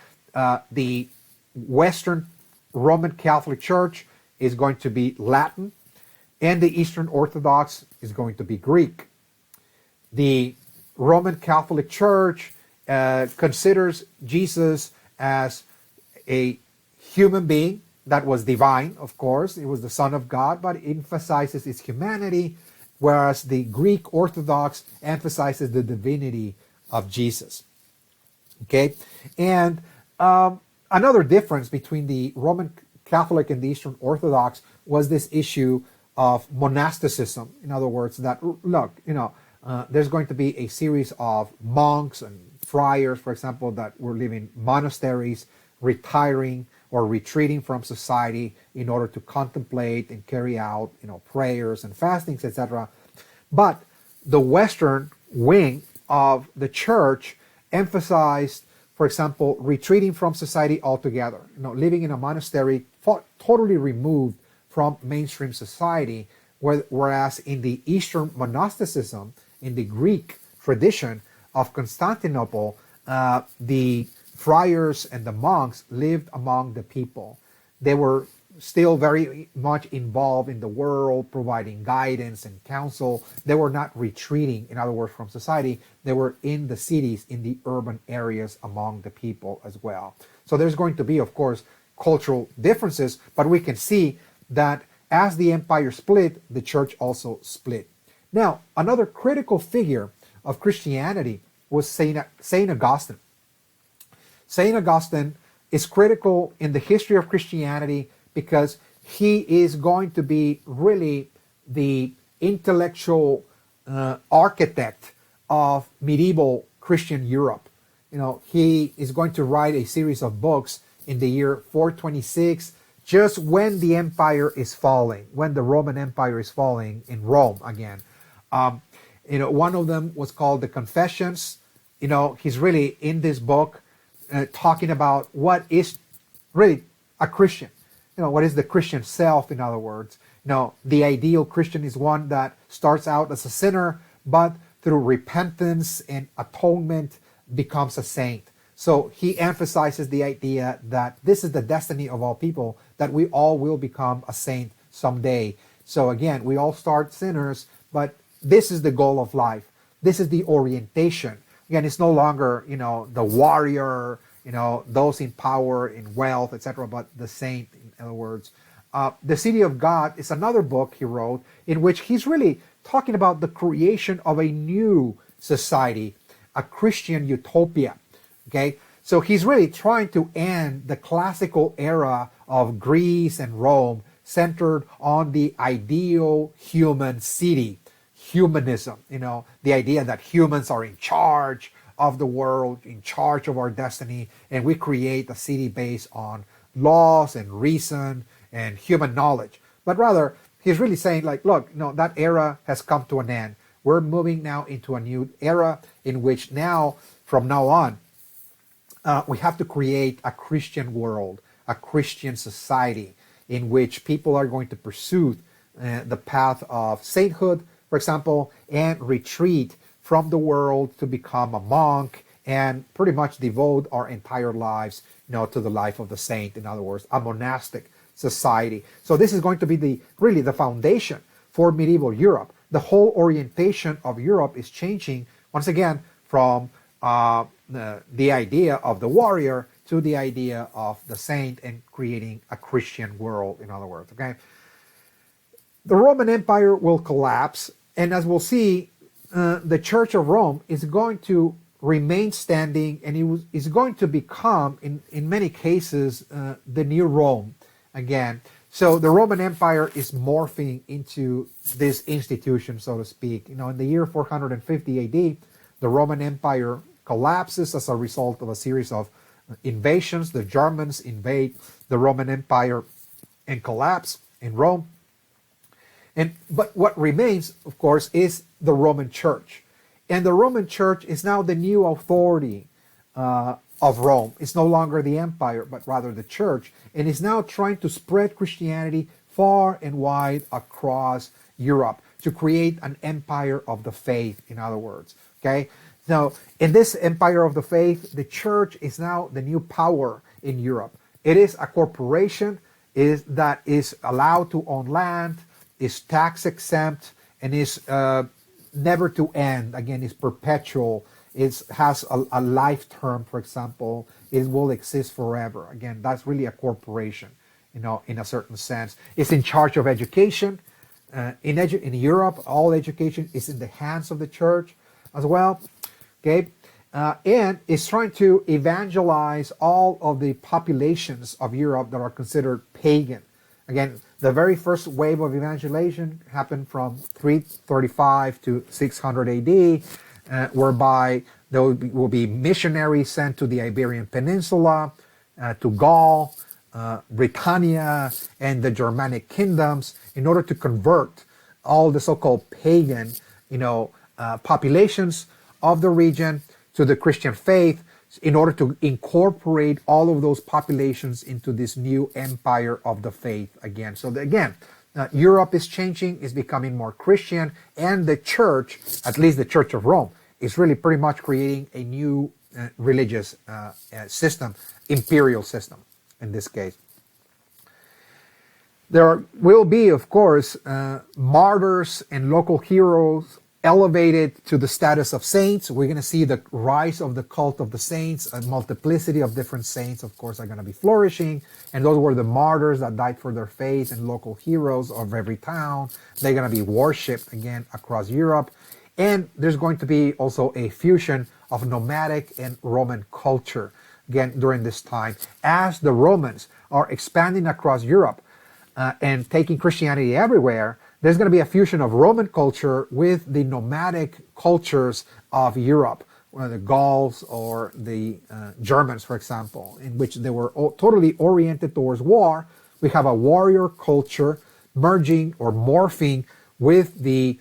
the Western Roman Catholic Church is going to be Latin, and the Eastern Orthodox is going to be Greek. The Roman Catholic Church considers Jesus as a human being that was divine, of course. It was the Son of God, but it emphasizes his humanity, whereas the Greek Orthodox emphasizes the divinity of Jesus. Okay? And another difference between the Roman Catholic and the Eastern Orthodox was this issue of monasticism. In other words, that, look, there's going to be a series of monks and friars, for example, that were living in monasteries, retiring or retreating from society in order to contemplate and carry out, prayers and fastings, etc. But the Western wing of the church emphasized, for example, retreating from society altogether, living in a monastery totally removed from mainstream society, whereas in the Eastern monasticism, in the Greek tradition of Constantinople, the friars and the monks lived among the people. They were still very much involved in the world, providing guidance and counsel. They were not retreating, in other words, from society. They were in the cities, in the urban areas among the people as well. So there's going to be, of course, cultural differences, but we can see that as the empire split, the church also split. Now, another critical figure of Christianity was Saint Augustine. Saint Augustine is critical in the history of Christianity because he is going to be really the intellectual architect of medieval Christian Europe. He is going to write a series of books in the year 426, just when the empire is falling, when the Roman Empire is falling in Rome again. One of them was called the Confessions. He's really in this book talking about what is really a Christian. What is the Christian self, in other words. The ideal Christian is one that starts out as a sinner, but through repentance and atonement becomes a saint. So he emphasizes the idea that this is the destiny of all people, that we all will become a saint someday. So again, we all start sinners, but this is the goal of life. This is the orientation. Again, it's no longer, the warrior, those in power, in wealth, etc., but the saint, in other words. The City of God is another book he wrote in which he's really talking about the creation of a new society, a Christian utopia. Okay, so he's really trying to end the classical era of Greece and Rome centered on the ideal human city, humanism, the idea that humans are in charge of the world, in charge of our destiny, and we create a city based on laws and reason and human knowledge. But rather, he's really saying, like, look, no, that era has come to an end. We're moving now into a new era in which now, from now on, we have to create a Christian world, a Christian society in which people are going to pursue the path of sainthood, for example, and retreat from the world to become a monk and pretty much devote our entire lives, to the life of the saint. In other words, a monastic society. So this is going to be really the foundation for medieval Europe. The whole orientation of Europe is changing once again from the idea of the warrior to the idea of the saint and creating a Christian world, in other words. Okay, the Roman Empire will collapse, and as we'll see, the Church of Rome is going to remain standing, and it is going to become, in many cases, the new Rome again. So the Roman Empire is morphing into this institution, so to speak. In the year 450 AD, the Roman Empire collapses as a result of a series of invasions. The Germans invade the Roman Empire and collapse in Rome. But what remains, of course, is the Roman Church. And the Roman Church is now the new authority of Rome. It's no longer the empire, but rather the church, and is now trying to spread Christianity far and wide across Europe to create an empire of the faith, in other words. Okay? Now, in this empire of the faith, the church is now the new power in Europe. It is a corporation that is allowed to own land, is tax exempt, and is never to end. Again, is perpetual. It has a life term, for example. It will exist forever. Again, that's really a corporation, in a certain sense. It's in charge of education. In Europe, all education is in the hands of the church as well. Okay, and is trying to evangelize all of the populations of Europe that are considered pagan. Again, the very first wave of evangelization happened from 335 to 600 AD, whereby there will be missionaries sent to the Iberian Peninsula, to Gaul, Britannia, and the Germanic kingdoms in order to convert all the so-called pagan, populations of the region to the Christian faith, in order to incorporate all of those populations into this new empire of the faith again. So Europe is changing, is becoming more Christian, and the church, at least the Church of Rome, is really pretty much creating a new religious system, imperial system in this case. There will be, of course, martyrs and local heroes elevated to the status of saints. We're going to see the rise of the cult of the saints. A multiplicity of different saints, of course, are going to be flourishing. And those were the martyrs that died for their faith, and local heroes of every town. They're going to be worshipped again across Europe. And there's going to be also a fusion of nomadic and Roman culture again during this time. As the Romans are expanding across Europe and taking Christianity everywhere, there's going to be a fusion of Roman culture with the nomadic cultures of Europe, the Gauls or the Germans, for example, in which they were totally oriented towards war. We have a warrior culture merging or morphing with the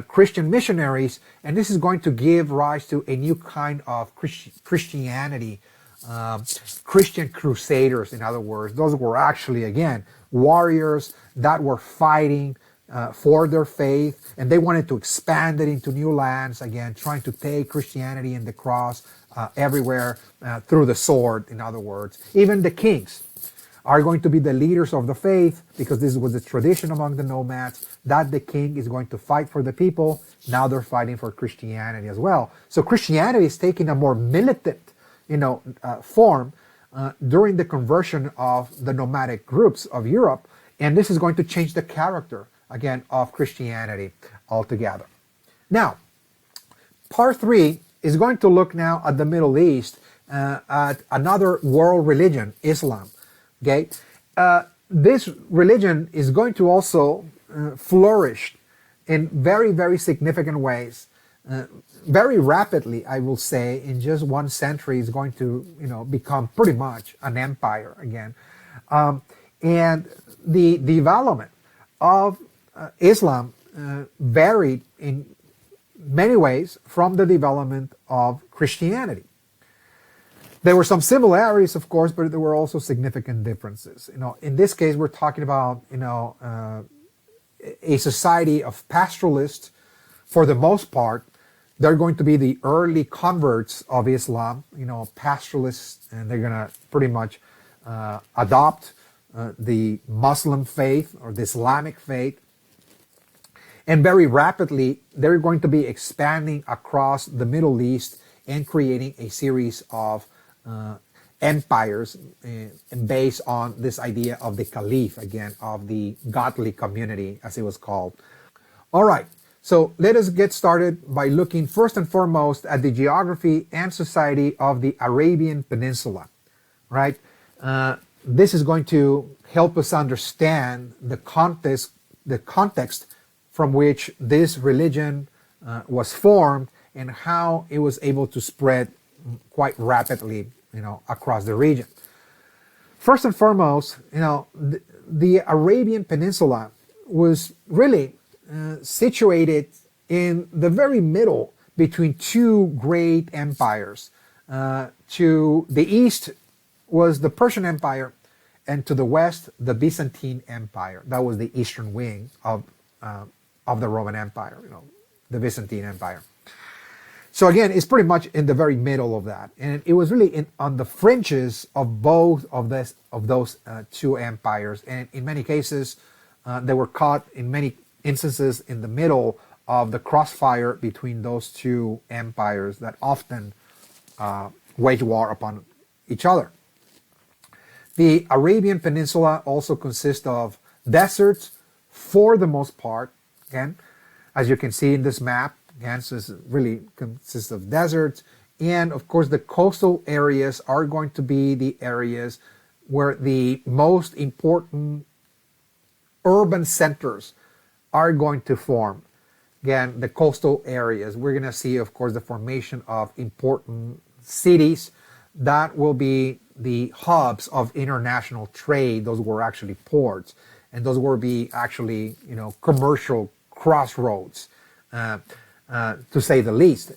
Christian missionaries, and this is going to give rise to a new kind of Christianity, Christian crusaders, in other words. Those were actually, again, warriors that were fighting for their faith, and they wanted to expand it into new lands, again, trying to take Christianity and the cross everywhere through the sword, in other words. Even the kings are going to be the leaders of the faith, because this was the tradition among the nomads, that the king is going to fight for the people. Now they're fighting for Christianity as well. So Christianity is taking a more militant, form during the conversion of the nomadic groups of Europe, and this is going to change the character, again, of Christianity altogether. Now, part 3 is going to look now at the Middle East, at another world religion, Islam. Okay, this religion is going to also flourish in very, very significant ways. Very rapidly, I will say, in just 1 century, is going to, become pretty much an empire again. And the development of Islam varied in many ways from the development of Christianity. There were some similarities, of course, but there were also significant differences. In this case, we're talking about, a society of pastoralists. For the most part, they're going to be the early converts of Islam, pastoralists, and they're going to pretty much adopt the Muslim faith or the Islamic faith. And very rapidly, they're going to be expanding across the Middle East and creating a series of empires based on this idea of the caliph, again, of the godly community, as it was called. All right, so let us get started by looking first and foremost at the geography and society of the Arabian Peninsula, right? This is going to help us understand the context from which this religion was formed and how it was able to spread quite rapidly, across the region. First and foremost, the Arabian Peninsula was really situated in the very middle between two great empires. To the east was the Persian Empire, and to the west, the Byzantine Empire. That was the eastern wing of the Roman Empire, the Byzantine Empire. So again, it's pretty much in the very middle of that, and it was really on the fringes of both of those two empires, and in many cases, they were caught in many instances in the middle of the crossfire between those two empires that often wage war upon each other. The Arabian Peninsula also consists of deserts for the most part, again, as you can see in this map. Again, so it really consists of deserts, and of course the coastal areas are going to be the areas where the most important urban centers are going to form. Again, the coastal areas, we're going to see, of course, the formation of important cities that will be the hubs of international trade. Those were actually ports, and those will be actually, commercial crossroads. To say the least.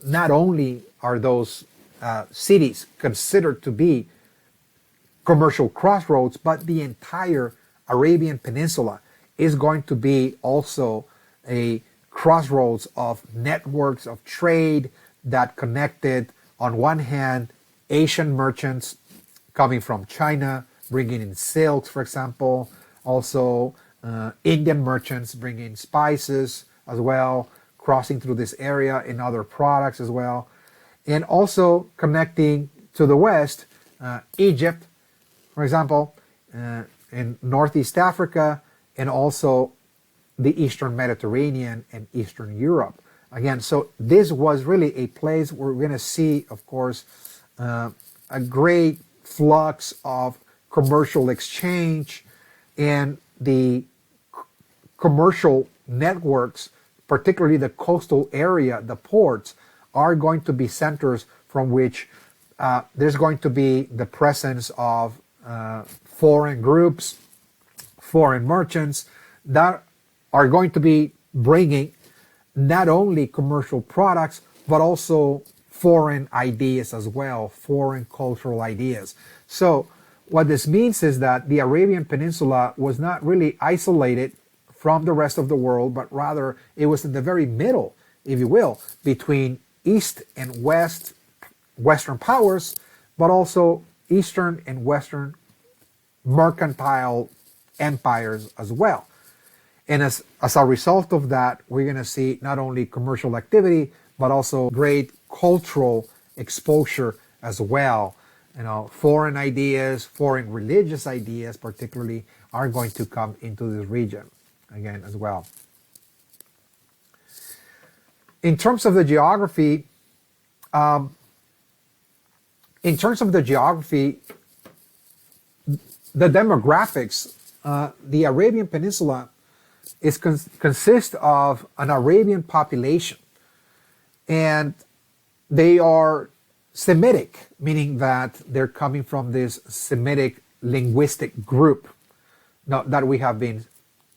Not only are those cities considered to be commercial crossroads, but the entire Arabian Peninsula is going to be also a crossroads of networks of trade that connected, on one hand, Asian merchants coming from China, bringing in silks, for example, also Indian merchants bringing spices as well, crossing through this area in other products as well, and also connecting to the west, Egypt, for example, in Northeast Africa, and also the Eastern Mediterranean and Eastern Europe. Again, so this was really a place where we're going to see, of course, a great flux of commercial exchange, and the commercial networks, particularly the coastal area, the ports, are going to be centers from which there's going to be the presence of foreign groups, foreign merchants that are going to be bringing not only commercial products, but also foreign ideas as well, foreign cultural ideas. So what this means is that the Arabian Peninsula was not really isolated from the rest of the world, but rather it was in the very middle, if you will, between East and West, Western powers, but also Eastern and Western mercantile empires as well. And as a result of that, we're going to see not only commercial activity, but also great cultural exposure as well. Foreign ideas, foreign religious ideas particularly, are going to come into this region again as well. In terms of the geography, the demographics, the Arabian Peninsula consists of an Arabian population, and they are Semitic, meaning that they're coming from this Semitic linguistic group that we have been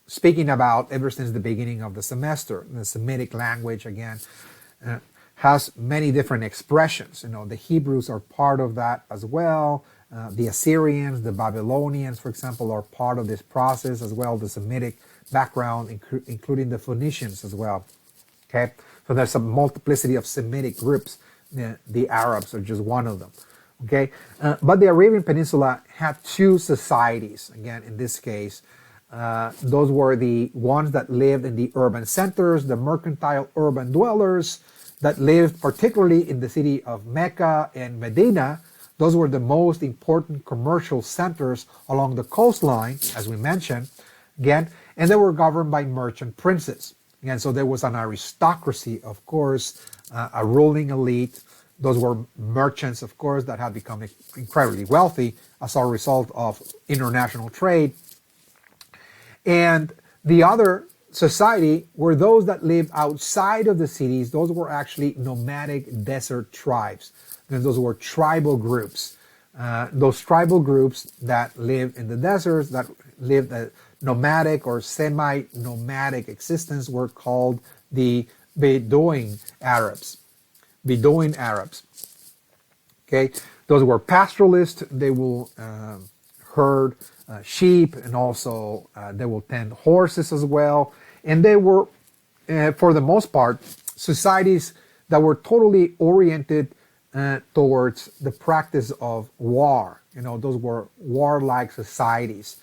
speaking about ever since the beginning of the semester. The Semitic language, again, has many different expressions. The Hebrews are part of that as well. The Assyrians, the Babylonians, for example, are part of this process as well. The Semitic background, including the Phoenicians as well. Okay, so there's a multiplicity of Semitic groups. The Arabs are just one of them. Okay, but the Arabian Peninsula had two societies. Again, in this case, those were the ones that lived in the urban centers, the mercantile urban dwellers that lived particularly in the city of Mecca and Medina. Those were the most important commercial centers along the coastline, as we mentioned, again, and they were governed by merchant princes. Again, so there was an aristocracy, of course, a ruling elite. Those were merchants, of course, that had become incredibly wealthy as a result of international trade. And the other society were those that lived outside of the cities. Those were actually nomadic desert tribes. And those were tribal groups. Those tribal groups that lived in the deserts, that lived a nomadic or semi-nomadic existence, were called the Bedouin Arabs. Bedouin Arabs. Okay, those were pastoralists. They will herd sheep, and also they will tend horses as well. And they were, for the most part, societies that were totally oriented towards the practice of war. Those were warlike societies.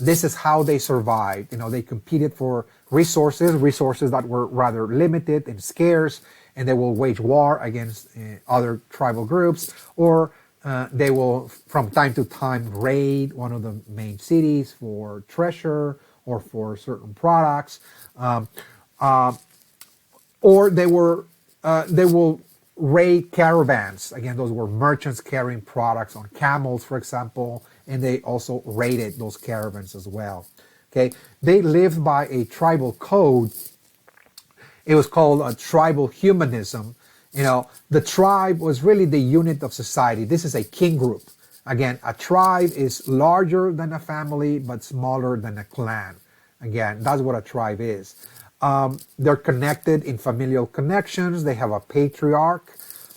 This is how they survived. They competed for resources that were rather limited and scarce, and they will wage war against other tribal groups, or they will, from time to time, raid one of the main cities for treasure or for certain products, or they will raid caravans. Again, those were merchants carrying products on camels, for example, and they also raided those caravans as well. Okay, they lived by a tribal code. It was called a tribal humanism. The tribe was really the unit of society. This is a king group. Again, a tribe is larger than a family, but smaller than a clan. Again, that's what a tribe is. They're connected in familial connections. They have a patriarch.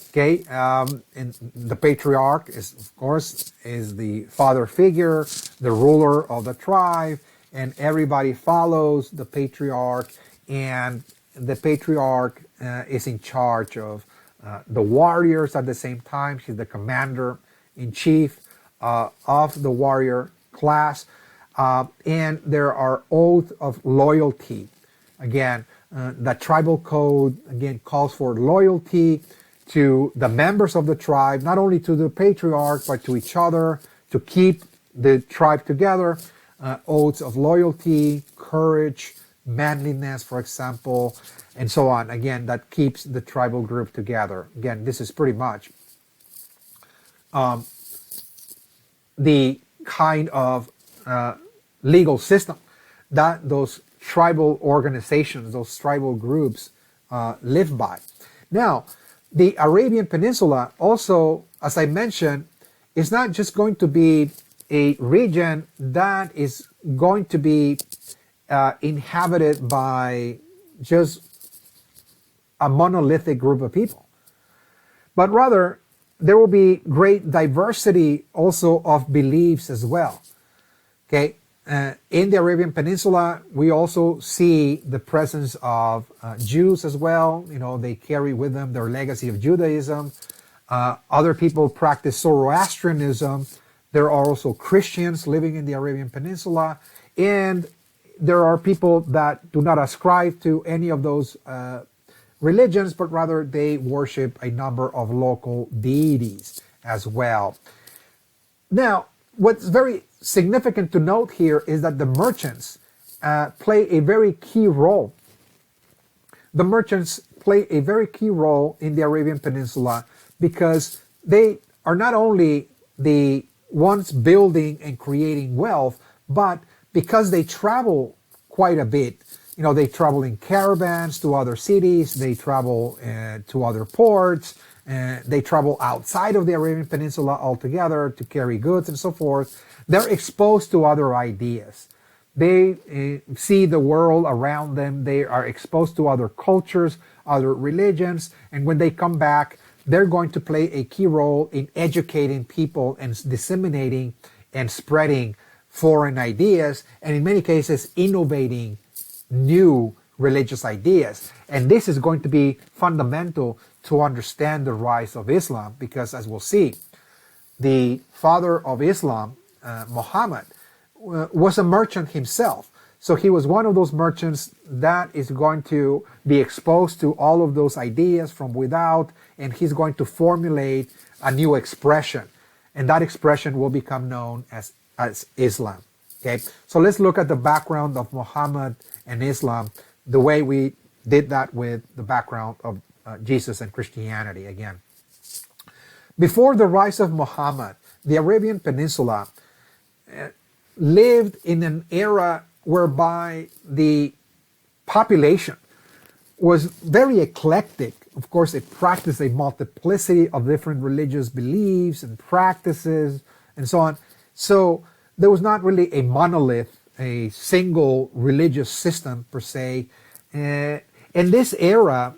Okay, and the patriarch is, of course, is the father figure, the ruler of the tribe, and everybody follows the patriarch. And the patriarch is in charge of the warriors at the same time. She's the commander in chief of the warrior class. And there are oaths of loyalty. Again, the tribal code, again, calls for loyalty to the members of the tribe, not only to the patriarch, but to each other, to keep the tribe together. Oaths of loyalty, courage, manliness, for example, and so on. Again, that keeps the tribal group together. Again, this is pretty much the kind of legal system that those tribal organizations, those tribal groups live by. Now, the Arabian Peninsula also, as I mentioned, is not just going to be a region that is going to be inhabited by just a monolithic group of people, but rather there will be great diversity also of beliefs as well. Okay, in the Arabian Peninsula, we also see the presence of Jews as well. They carry with them their legacy of Judaism. Other people practice Zoroastrianism. There are also Christians living in the Arabian Peninsula, and there are people that do not ascribe to any of those religions, but rather they worship a number of local deities as well. Now, what's very significant to note here is that the merchants play a very key role. The merchants play a very key role in the Arabian Peninsula because they are not only the ones building and creating wealth, but because they travel quite a bit. They travel in caravans to other cities. They travel to other ports. They travel outside of the Arabian Peninsula altogether to carry goods and so forth. They're exposed to other ideas. They see the world around them. They are exposed to other cultures, other religions. And when they come back, they're going to play a key role in educating people and disseminating and spreading foreign ideas, and in many cases, innovating new religious ideas. And this is going to be fundamental to understand the rise of Islam, because as we'll see, the father of Islam, Muhammad, was a merchant himself. So he was one of those merchants that is going to be exposed to all of those ideas from without, and he's going to formulate a new expression. And that expression will become known as Islam. Okay, so let's look at the background of Muhammad and Islam, the way we did that with the background of Jesus and Christianity again. Before the rise of Muhammad, the Arabian Peninsula lived in an era whereby the population was very eclectic. Of course, it practiced a multiplicity of different religious beliefs and practices and so on. So there was not really a monolith, a single religious system per se. In this era,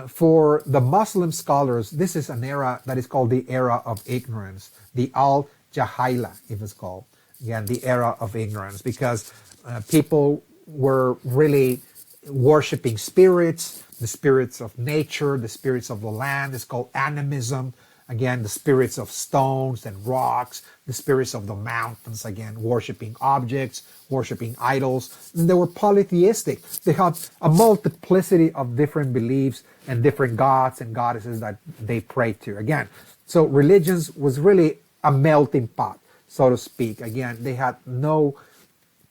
for the Muslim scholars, this is an era that is called the era of ignorance, the Al-Jahila, if it's called. Again, the era of ignorance, because people were really worshiping spirits, the spirits of nature, the spirits of the land. It's called animism. Again, the spirits of stones and rocks, the spirits of the mountains, again, worshiping objects, worshiping idols. And they were polytheistic. They had a multiplicity of different beliefs and different gods and goddesses that they prayed to. Again, so religions was really a melting pot, so to speak. Again, they had no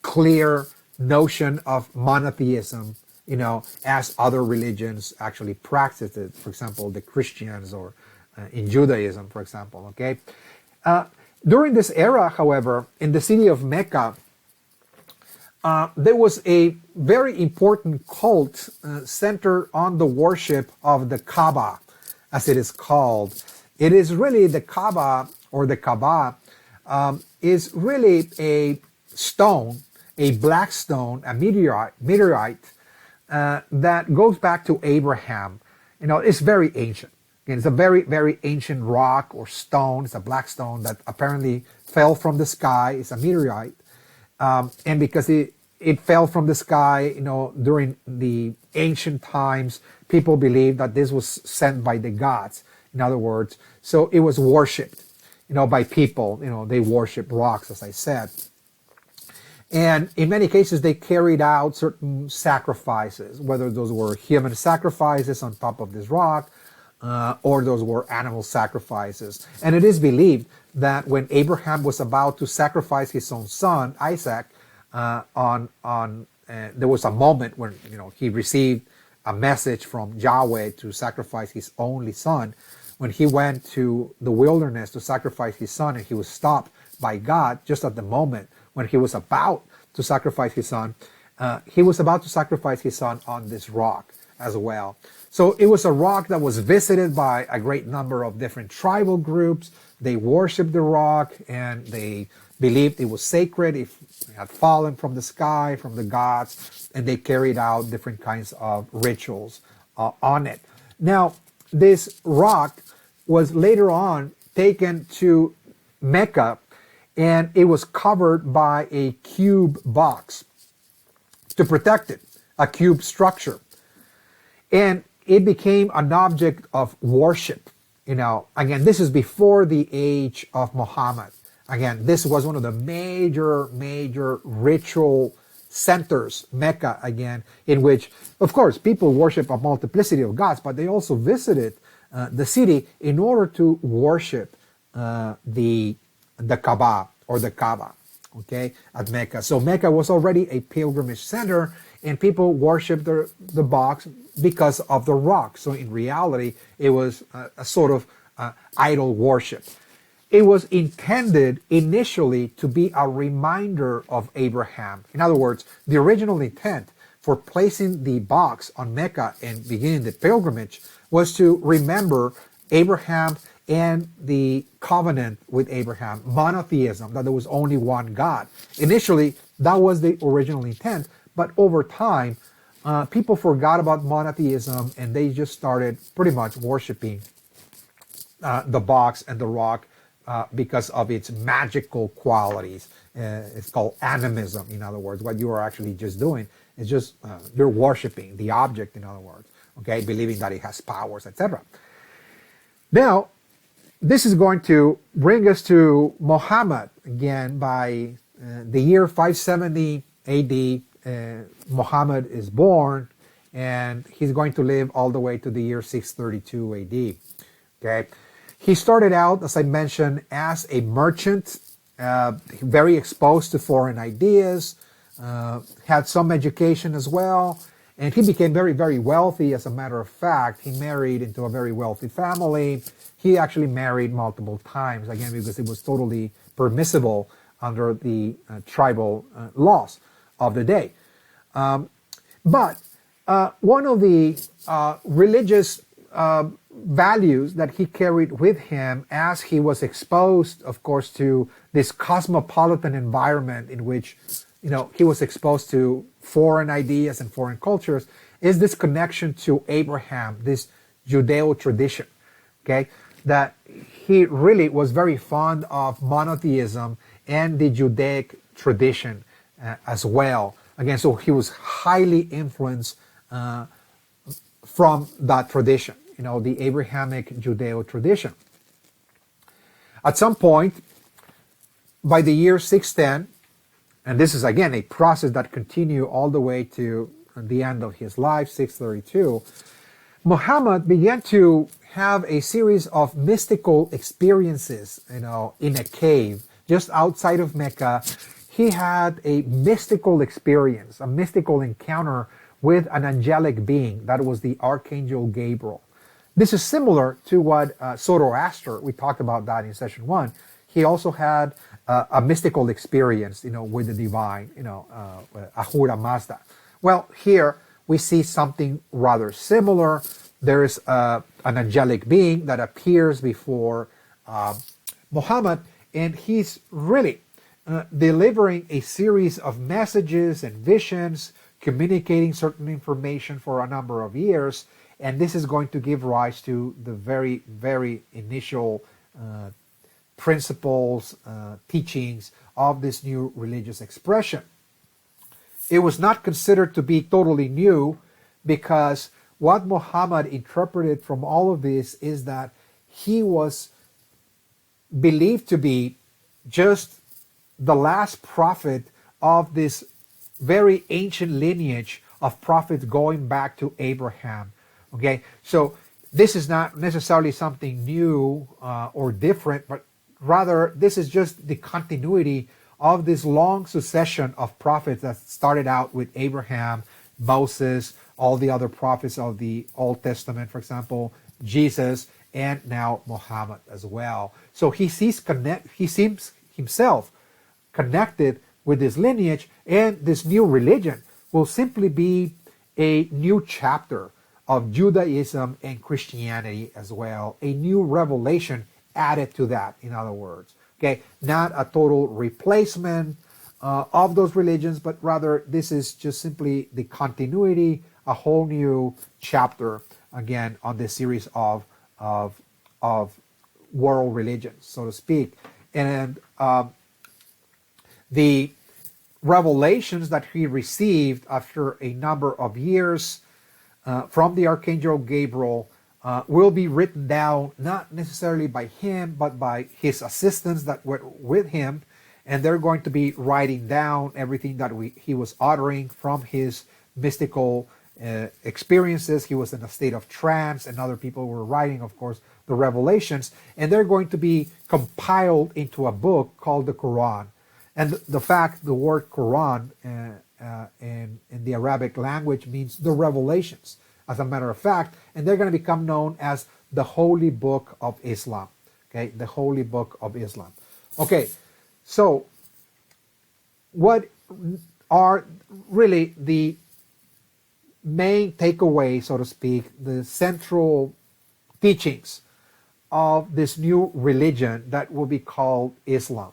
clear notion of monotheism, as other religions actually practiced it. For example, the Christians or in Judaism, for example, okay? During this era, however, in the city of Mecca, there was a very important cult centered on the worship of the Kaaba, as it is called. It is really the Kaaba, or the Kaaba, is really a stone, a black stone, a meteorite that goes back to Abraham. It's very ancient. Again, it's a very, very ancient rock or stone. It's a black stone that apparently fell from the sky. It's a meteorite. And because it fell from the sky, during the ancient times, people believed that this was sent by the gods. In other words, so it was worshipped, by people. They worship rocks, as I said. And in many cases, they carried out certain sacrifices, whether those were human sacrifices on top of this rock, or those were animal sacrifices. And it is believed that when Abraham was about to sacrifice his own son, Isaac, there was a moment when he received a message from Yahweh to sacrifice his only son. When he went to the wilderness to sacrifice his son, and he was stopped by God just at the moment when he was about to sacrifice his son, he was about to sacrifice his son on this rock as well. So it was a rock that was visited by a great number of different tribal groups. They worshiped the rock, and they believed it was sacred. It had fallen from the sky, from the gods, and they carried out different kinds of rituals on it. Now, this rock was later on taken to Mecca, and it was covered by a cube box to protect it, a cube structure. And it became an object of worship. Again, this is before the age of Muhammad. Again, this was one of the major ritual centers, Mecca, again, in which, of course, people worship a multiplicity of gods, but they also visited the city in order to worship the Kaaba, or the Kaaba, okay, at Mecca. So Mecca was already a pilgrimage center, and people worshiped the box because of the rock. So in reality, it was a sort of idol worship. it was intended initially to be a reminder of Abraham. In other words, the original intent for placing the box on Mecca and beginning the pilgrimage was to remember Abraham and the covenant with Abraham, monotheism, that there was only one God. Initially, that was the original intent, but over time, people forgot about monotheism and they just started pretty much worshiping the box and the rock because of its magical qualities. It's called animism, in other words. What you are actually just doing is just, you're worshiping the object, in other words, okay, believing that it has powers, etc. Now, this is going to bring us to Muhammad again. By the year 570 AD, Muhammad is born, and he's going to live all the way to the year 632 AD. Okay, he started out, as I mentioned, as a merchant, very exposed to foreign ideas, had some education as well, and he became very, very wealthy. As a matter of fact, he married into a very wealthy family. He actually married multiple times, again, because it was totally permissible under the tribal laws of the day. But one of the religious values that he carried with him as he was exposed, of course, to this cosmopolitan environment in which, he was exposed to foreign ideas and foreign cultures, is this connection to Abraham, this Judeo tradition, okay? That he really was very fond of monotheism and the Judaic tradition as well. Again, so he was highly influenced from that tradition, the Abrahamic Judeo tradition. At some point, by the year 610, and this is again a process that continued all the way to the end of his life, 632, Muhammad began to have a series of mystical experiences, in a cave just outside of Mecca. He had a mystical experience, a mystical encounter with an angelic being. That was the Archangel Gabriel. This is similar to what Zoroaster, we talked about that in session 1. He also had a mystical experience, with the divine, Ahura Mazda. Well, here we see something rather similar. There is an angelic being that appears before Muhammad, and he's really delivering a series of messages and visions, communicating certain information for a number of years, and this is going to give rise to the very, very initial principles, teachings of this new religious expression. It was not considered to be totally new, because what Muhammad interpreted from all of this is that he was believed to be just the last prophet of this very ancient lineage of prophets going back to Abraham. Okay, so this is not necessarily something new or different, but rather this is just the continuity of this long succession of prophets that started out with Abraham, Moses, all the other prophets of the Old Testament, for example, Jesus, and now Muhammad as well. So he seems himself connected with this lineage, and this new religion will simply be a new chapter of Judaism and Christianity as well, a new revelation added to that, in other words. Okay, not a total replacement of those religions, but rather this is just simply the continuity, a whole new chapter, again, on this series of world religions, so to speak. And the revelations that he received after a number of years from the Archangel Gabriel will be written down, not necessarily by him, but by his assistants that were with him, and they're going to be writing down everything that he was uttering from his mystical experiences. He was in a state of trance, and other people were writing, of course, the revelations, and they're going to be compiled into a book called the Quran. And the word Quran in the Arabic language means the revelations, as a matter of fact, and they're going to become known as the Holy Book of Islam. Okay, the Holy Book of Islam. Okay, so what are really the main takeaway, so to speak, the central teachings of this new religion that will be called Islam?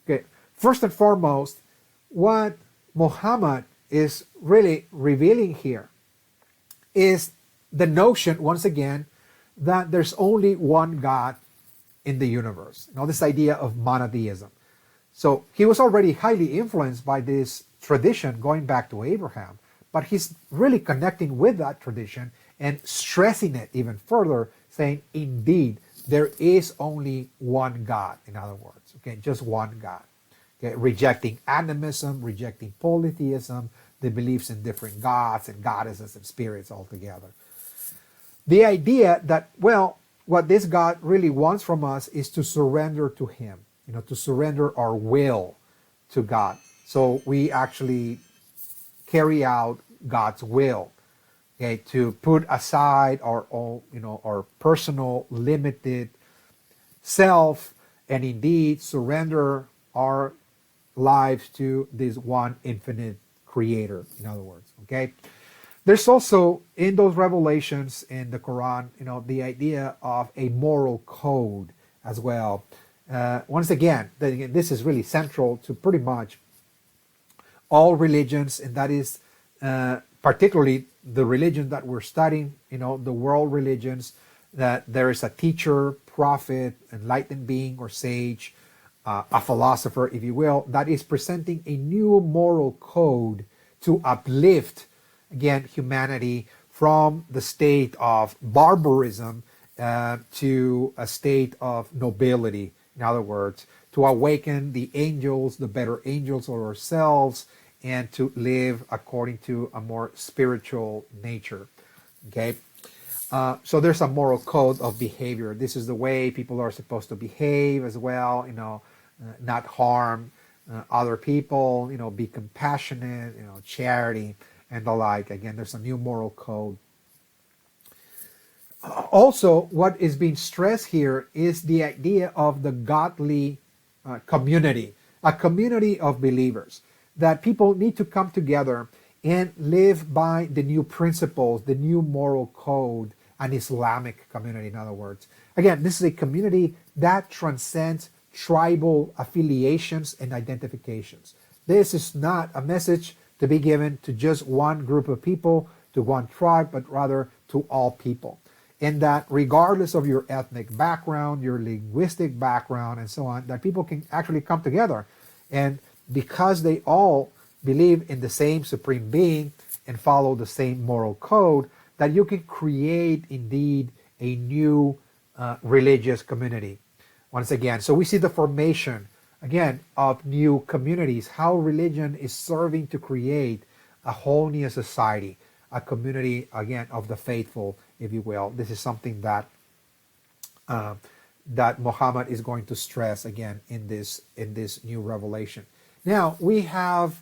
Okay, first and foremost, what Muhammad is really revealing here is the notion, once again, that there's only one God in the universe. You know, this idea of monotheism. So he was already highly influenced by this tradition going back to Abraham, but he's really connecting with that tradition and stressing it even further, saying, indeed, there is only one God, in other words, okay, just one God. Okay, rejecting animism, rejecting polytheism, the beliefs in different gods and goddesses and spirits altogether. The idea that, well, what this God really wants from us is to surrender to him, you know, to surrender our will to God. So we actually carry out God's will, okay, to put aside our own, you know, our personal limited self, and indeed surrender our lives to this one infinite creator, in other words, okay? There's also in those revelations in the Quran, you know, the idea of a moral code as well. Once again, this is really central to pretty much all religions, and that is particularly the religion that we're studying, you know, the world religions, that there is a teacher, prophet, enlightened being or sage, a philosopher, if you will, that is presenting a new moral code to uplift, again, humanity from the state of barbarism to a state of nobility. In other words, to awaken the angels, the better angels of ourselves, and to live according to a more spiritual nature. Okay? So there's a moral code of behavior. This is the way people are supposed to behave as well, you know, not harm other people, you know, be compassionate, you know, charity, and the like. Again, there's a new moral code. Also, what is being stressed here is the idea of the godly community, a community of believers, that people need to come together and live by the new principles, the new moral code, an Islamic community, in other words. Again, this is a community that transcends tribal affiliations and identifications. This is not a message to be given to just one group of people, to one tribe, but rather to all people. And that regardless of your ethnic background, your linguistic background, and so on, that people can actually come together. And because they all believe in the same supreme being and follow the same moral code, that you can create indeed a new religious community. Once again, so we see the formation, again, of new communities, how religion is serving to create a whole new society, a community, again, of the faithful, if you will. This is something that that Muhammad is going to stress again in this new revelation. Now we have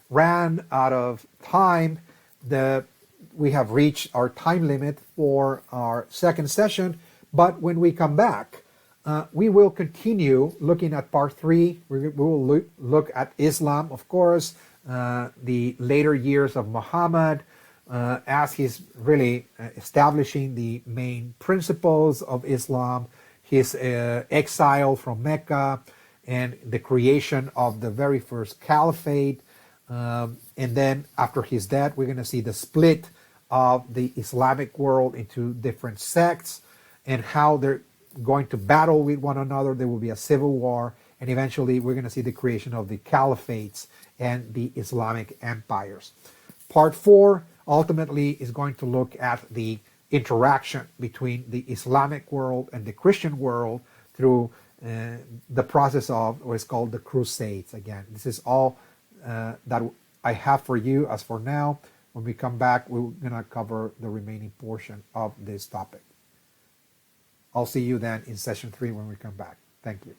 ran out of time. We have reached our time limit for our second session, but when we come back, we will continue looking at part 3. We will look at Islam, of course, the later years of Muhammad, as he's really establishing the main principles of Islam, his exile from Mecca, and the creation of the very first caliphate. And then after his death, we're going to see the split of the Islamic world into different sects and how they're going to battle with one another. There will be a civil war, and eventually we're going to see the creation of the caliphates and the Islamic empires. Part 4 ultimately is going to look at the interaction between the Islamic world and the Christian world through the process of what is called the Crusades. Again, this is all that I have for you as for now. When we come back, we're going to cover the remaining portion of this topic. I'll see you then in session 3 when we come back. Thank you.